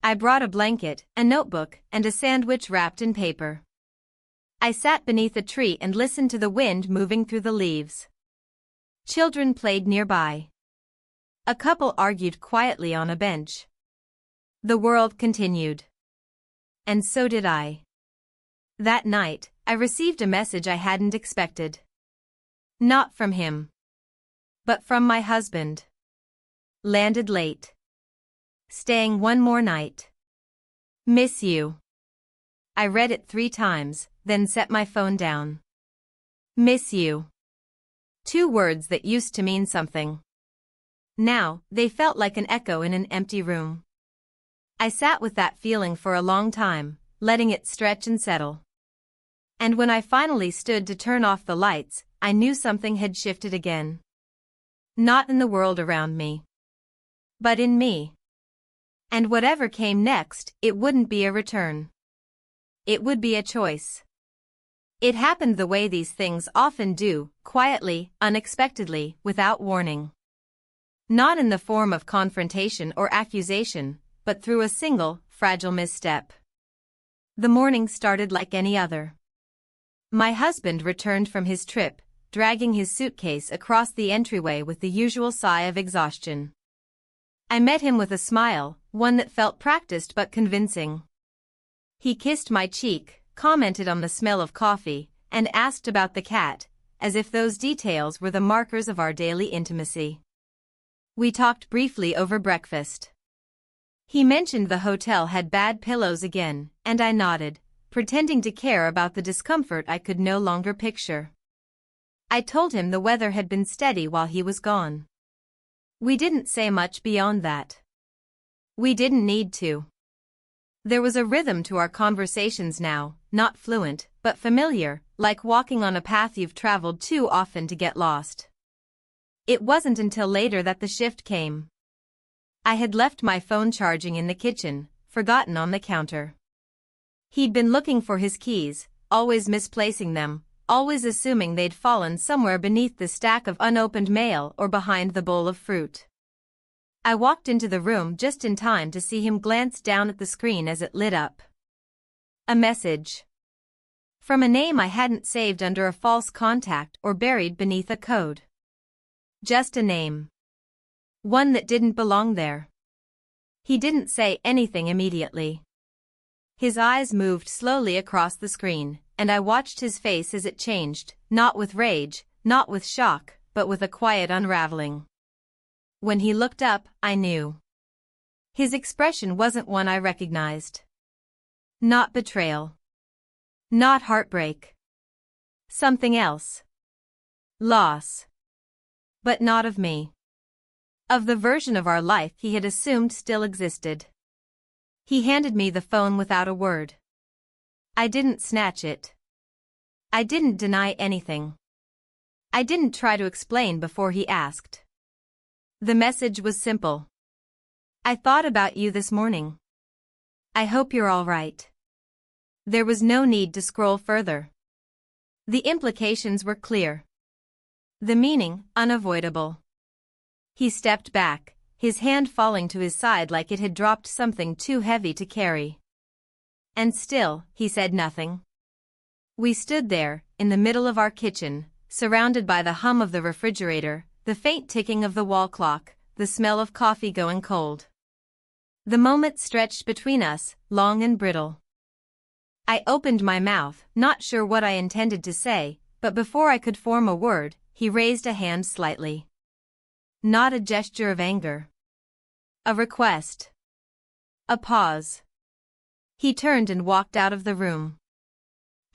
I brought a blanket, a notebook, and a sandwich wrapped in paper. I sat beneath a tree and listened to the wind moving through the leaves. Children played nearby. A couple argued quietly on a bench. The world continued. And so did I. That night, I received a message I hadn't expected. Not from him. But from my husband. Landed late. Staying one more night. Miss you. I read it 3 times, then set my phone down. Miss you. 2 words that used to mean something. Now, they felt like an echo in an empty room. I sat with that feeling for a long time, letting it stretch and settle. And when I finally stood to turn off the lights, I knew something had shifted again. Not in the world around me, but in me. And whatever came next, it wouldn't be a return. It would be a choice. It happened the way these things often do, quietly, unexpectedly, without warning. Not in the form of confrontation or accusation, but through a single, fragile misstep. The morning started like any other. My husband returned from his trip, dragging his suitcase across the entryway with the usual sigh of exhaustion. I met him with a smile, one that felt practiced but convincing. He kissed my cheek, commented on the smell of coffee, and asked about the cat, as if those details were the markers of our daily intimacy. We talked briefly over breakfast. He mentioned the hotel had bad pillows again, and I nodded, pretending to care about the discomfort I could no longer picture. I told him the weather had been steady while he was gone. We didn't say much beyond that. We didn't need to. There was a rhythm to our conversations now, not fluent, but familiar, like walking on a path you've traveled too often to get lost. It wasn't until later that the shift came. I had left my phone charging in the kitchen, forgotten on the counter. He'd been looking for his keys, always misplacing them, always assuming they'd fallen somewhere beneath the stack of unopened mail or behind the bowl of fruit. I walked into the room just in time to see him glance down at the screen as it lit up. A message. From a name I hadn't saved under a false contact or buried beneath a code. Just a name. One that didn't belong there. He didn't say anything immediately. His eyes moved slowly across the screen, and I watched his face as it changed, not with rage, not with shock, but with a quiet unraveling. When he looked up, I knew. His expression wasn't one I recognized. Not betrayal. Not heartbreak. Something else. Loss. But not of me. Of the version of our life he had assumed still existed. He handed me the phone without a word. I didn't snatch it. I didn't deny anything. I didn't try to explain before he asked. The message was simple. I thought about you this morning. I hope you're all right. There was no need to scroll further. The implications were clear. The meaning, unavoidable. He stepped back, his hand falling to his side like it had dropped something too heavy to carry. And still, he said nothing. We stood there, in the middle of our kitchen, surrounded by the hum of the refrigerator, the faint ticking of the wall clock, the smell of coffee going cold. The moment stretched between us, long and brittle. I opened my mouth, not sure what I intended to say, but before I could form a word, he raised a hand slightly. Not a gesture of anger. A request. A pause. He turned and walked out of the room.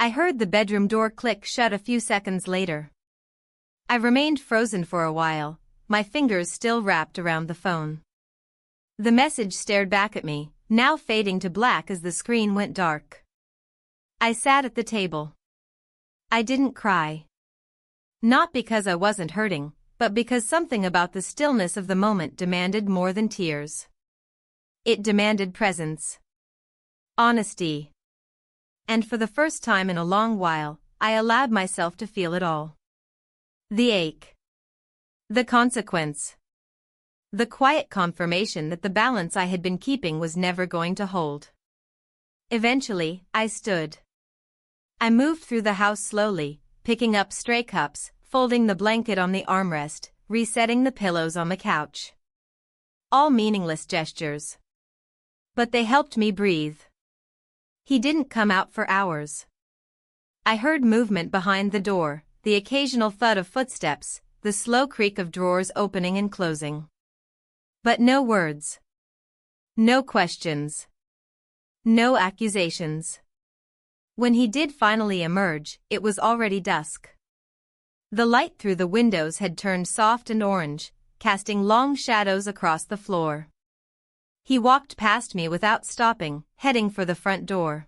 I heard the bedroom door click shut a few seconds later. I remained frozen for a while, my fingers still wrapped around the phone. The message stared back at me, now fading to black as the screen went dark. I sat at the table. I didn't cry. Not because I wasn't hurting, but because something about the stillness of the moment demanded more than tears. It demanded presence. Honesty. And for the first time in a long while, I allowed myself to feel it all. The ache. The consequence. The quiet confirmation that the balance I had been keeping was never going to hold. Eventually, I stood. I moved through the house slowly, picking up stray cups, folding the blanket on the armrest, resetting the pillows on the couch. All meaningless gestures. But they helped me breathe. He didn't come out for hours. I heard movement behind the door, the occasional thud of footsteps, the slow creak of drawers opening and closing. But no words. No questions. No accusations. When he did finally emerge, it was already dusk. The light through the windows had turned soft and orange, casting long shadows across the floor. He walked past me without stopping, heading for the front door.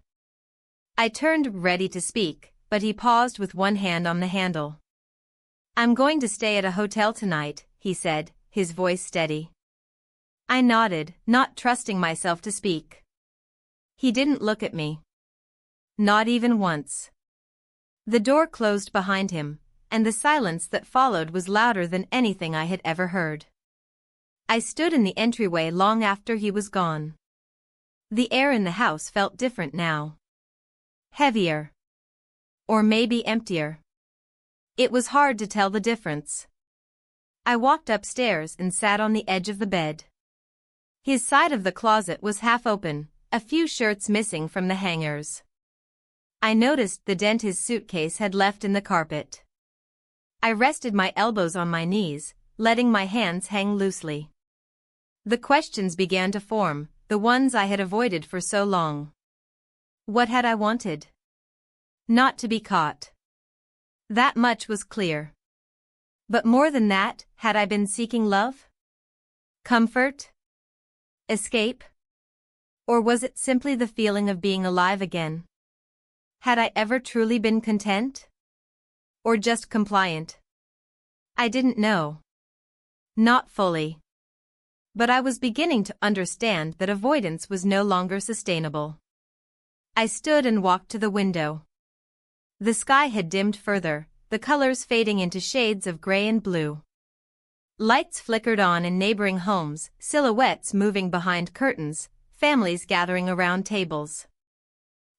I turned ready to speak, but he paused with one hand on the handle. I'm going to stay at a hotel tonight, he said, his voice steady. I nodded, not trusting myself to speak. He didn't look at me. Not even once. The door closed behind him, and the silence that followed was louder than anything I had ever heard. I stood in the entryway long after he was gone. The air in the house felt different now. Heavier. Or maybe emptier. It was hard to tell the difference. I walked upstairs and sat on the edge of the bed. His side of the closet was half open, a few shirts missing from the hangers. I noticed the dent his suitcase had left in the carpet. I rested my elbows on my knees, letting my hands hang loosely. The questions began to form, the ones I had avoided for so long. What had I wanted? Not to be caught. That much was clear. But more than that, had I been seeking love? Comfort? Escape? Or was it simply the feeling of being alive again? Had I ever truly been content? Or just compliant? I didn't know. Not fully. But I was beginning to understand that avoidance was no longer sustainable. I stood and walked to the window. The sky had dimmed further, the colors fading into shades of gray and blue. Lights flickered on in neighboring homes, silhouettes moving behind curtains, families gathering around tables.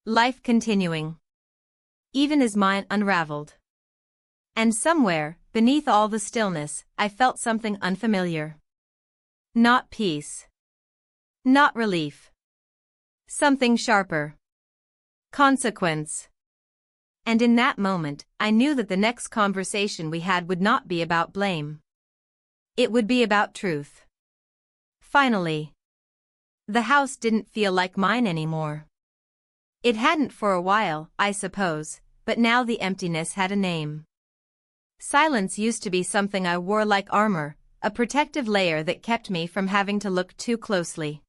Life continuing. Even as mine unraveled. And somewhere, beneath all the stillness, I felt something unfamiliar. Not peace. Not relief. Something sharper. Consequence. And in that moment, I knew that the next conversation we had would not be about blame. It would be about truth. Finally. The house didn't feel like mine anymore. It hadn't for a while, I suppose, but now the emptiness had a name. Silence used to be something I wore like armor, a protective layer that kept me from having to look too closely.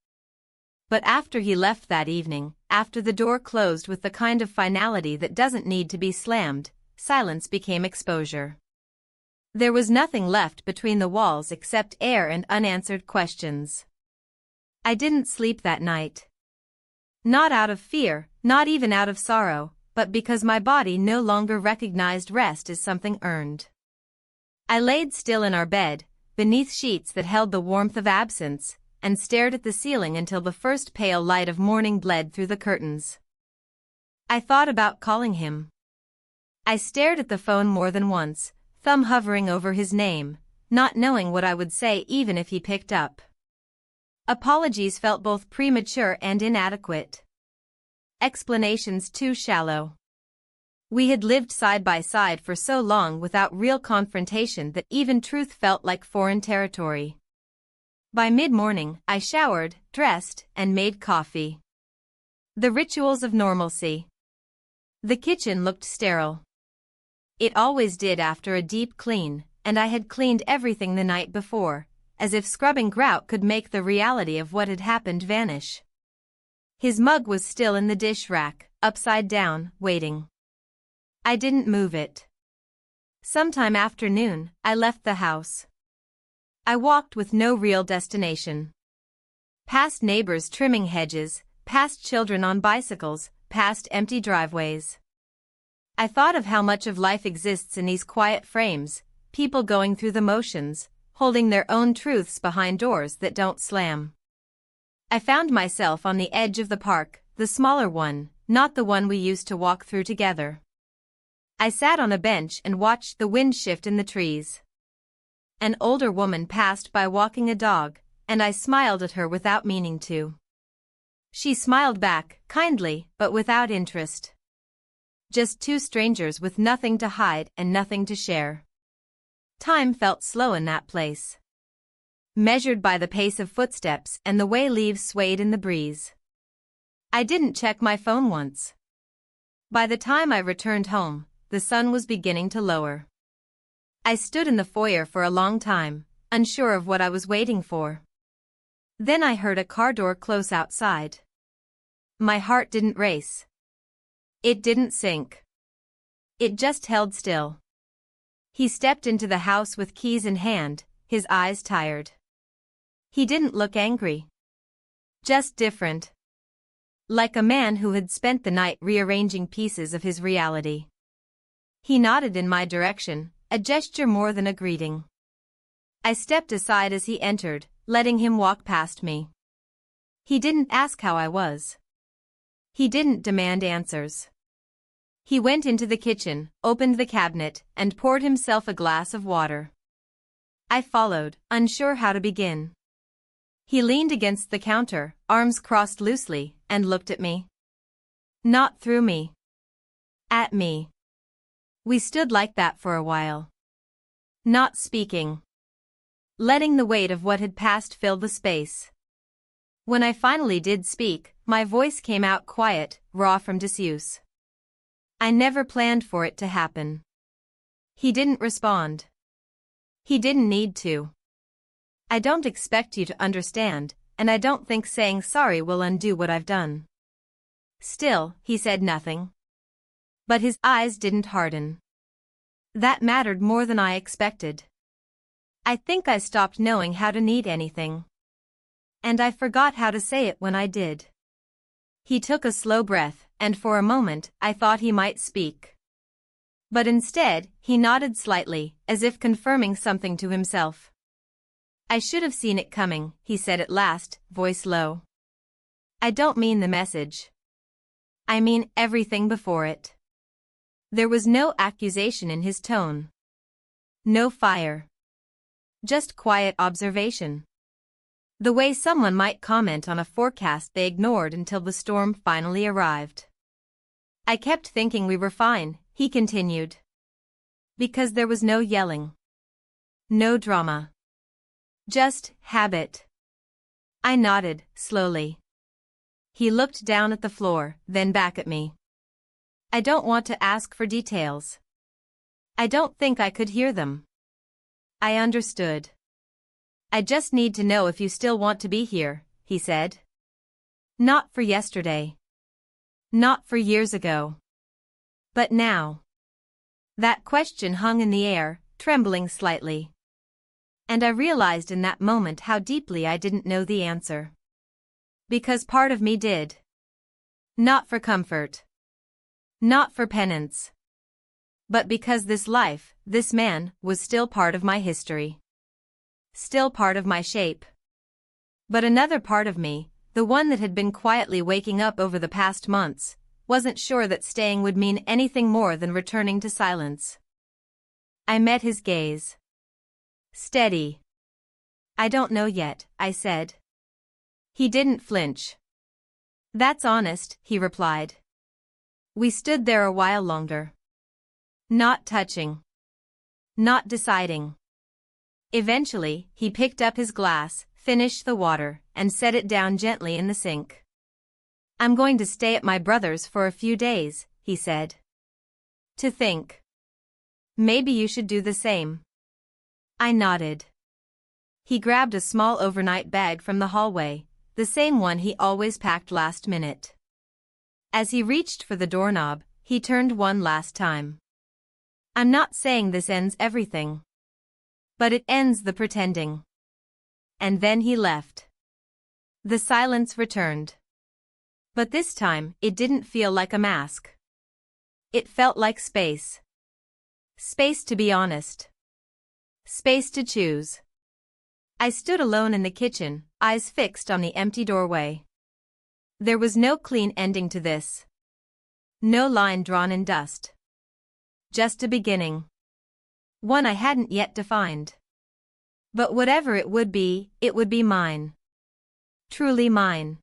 But after he left that evening, after the door closed with the kind of finality that doesn't need to be slammed, silence became exposure. There was nothing left between the walls except air and unanswered questions. I didn't sleep that night. Not out of fear, not even out of sorrow, but because my body no longer recognized rest as something earned. I laid still in our bed, beneath sheets that held the warmth of absence, and stared at the ceiling until the first pale light of morning bled through the curtains. I thought about calling him. I stared at the phone more than once, thumb hovering over his name, not knowing what I would say even if he picked up. Apologies felt both premature and inadequate. Explanations too shallow. We had lived side by side for so long without real confrontation that even truth felt like foreign territory. By mid-morning, I showered, dressed, and made coffee. The rituals of normalcy. The kitchen looked sterile. It always did after a deep clean, and I had cleaned everything the night before, as if scrubbing grout could make the reality of what had happened vanish. His mug was still in the dish rack, upside down, waiting. I didn't move it. Sometime after noon, I left the house. I walked with no real destination. Past neighbors trimming hedges, past children on bicycles, past empty driveways. I thought of how much of life exists in these quiet frames, people going through the motions, holding their own truths behind doors that don't slam. I found myself on the edge of the park, the smaller one, not the one we used to walk through together. I sat on a bench and watched the wind shift in the trees. An older woman passed by walking a dog, and I smiled at her without meaning to. She smiled back, kindly, but without interest. Just two strangers with nothing to hide and nothing to share. Time felt slow in that place. Measured by the pace of footsteps and the way leaves swayed in the breeze. I didn't check my phone once. By the time I returned home, the sun was beginning to lower. I stood in the foyer for a long time, unsure of what I was waiting for. Then I heard a car door close outside. My heart didn't race. It didn't sink. It just held still. He stepped into the house with keys in hand, his eyes tired. He didn't look angry. Just different. Like a man who had spent the night rearranging pieces of his reality. He nodded in my direction, a gesture more than a greeting. I stepped aside as he entered, letting him walk past me. He didn't ask how I was. He didn't demand answers. He went into the kitchen, opened the cabinet, and poured himself a glass of water. I followed, unsure how to begin. He leaned against the counter, arms crossed loosely, and looked at me. Not through me. At me. We stood like that for a while. Not speaking. Letting the weight of what had passed fill the space. When I finally did speak, my voice came out quiet, raw from disuse. I never planned for it to happen. He didn't respond. He didn't need to. I don't expect you to understand, and I don't think saying sorry will undo what I've done. Still, he said nothing. But his eyes didn't harden. That mattered more than I expected. I think I stopped knowing how to need anything. And I forgot how to say it when I did. He took a slow breath, and for a moment, I thought he might speak. But instead, he nodded slightly, as if confirming something to himself. I should have seen it coming, he said at last, voice low. I don't mean the message. I mean everything before it. There was no accusation in his tone. No fire. Just quiet observation. The way someone might comment on a forecast they ignored until the storm finally arrived. I kept thinking we were fine, he continued. Because there was no yelling. No drama. Just habit. I nodded, slowly. He looked down at the floor, then back at me. I don't want to ask for details. I don't think I could hear them. I understood. I just need to know if you still want to be here, he said. Not for yesterday. Not for years ago. But now. That question hung in the air, trembling slightly. And I realized in that moment how deeply I didn't know the answer. Because part of me did. Not for comfort. Not for penance. But because this life, this man, was still part of my history. Still part of my shape. But another part of me, the one that had been quietly waking up over the past months, wasn't sure that staying would mean anything more than returning to silence. I met his gaze. Steady. I don't know yet, I said. He didn't flinch. That's honest, he replied. We stood there a while longer. Not touching. Not deciding. Eventually, he picked up his glass, finished the water, and set it down gently in the sink. I'm going to stay at my brother's for a few days, he said. To think. Maybe you should do the same. I nodded. He grabbed a small overnight bag from the hallway, the same one he always packed last minute. As he reached for the doorknob, he turned one last time. I'm not saying this ends everything. But it ends the pretending. And then he left. The silence returned. But this time, it didn't feel like a mask. It felt like space. Space to be honest. Space to choose. I stood alone in the kitchen, eyes fixed on the empty doorway. There was no clean ending to this. No line drawn in dust. Just a beginning. One I hadn't yet defined. But whatever it would be mine. Truly mine.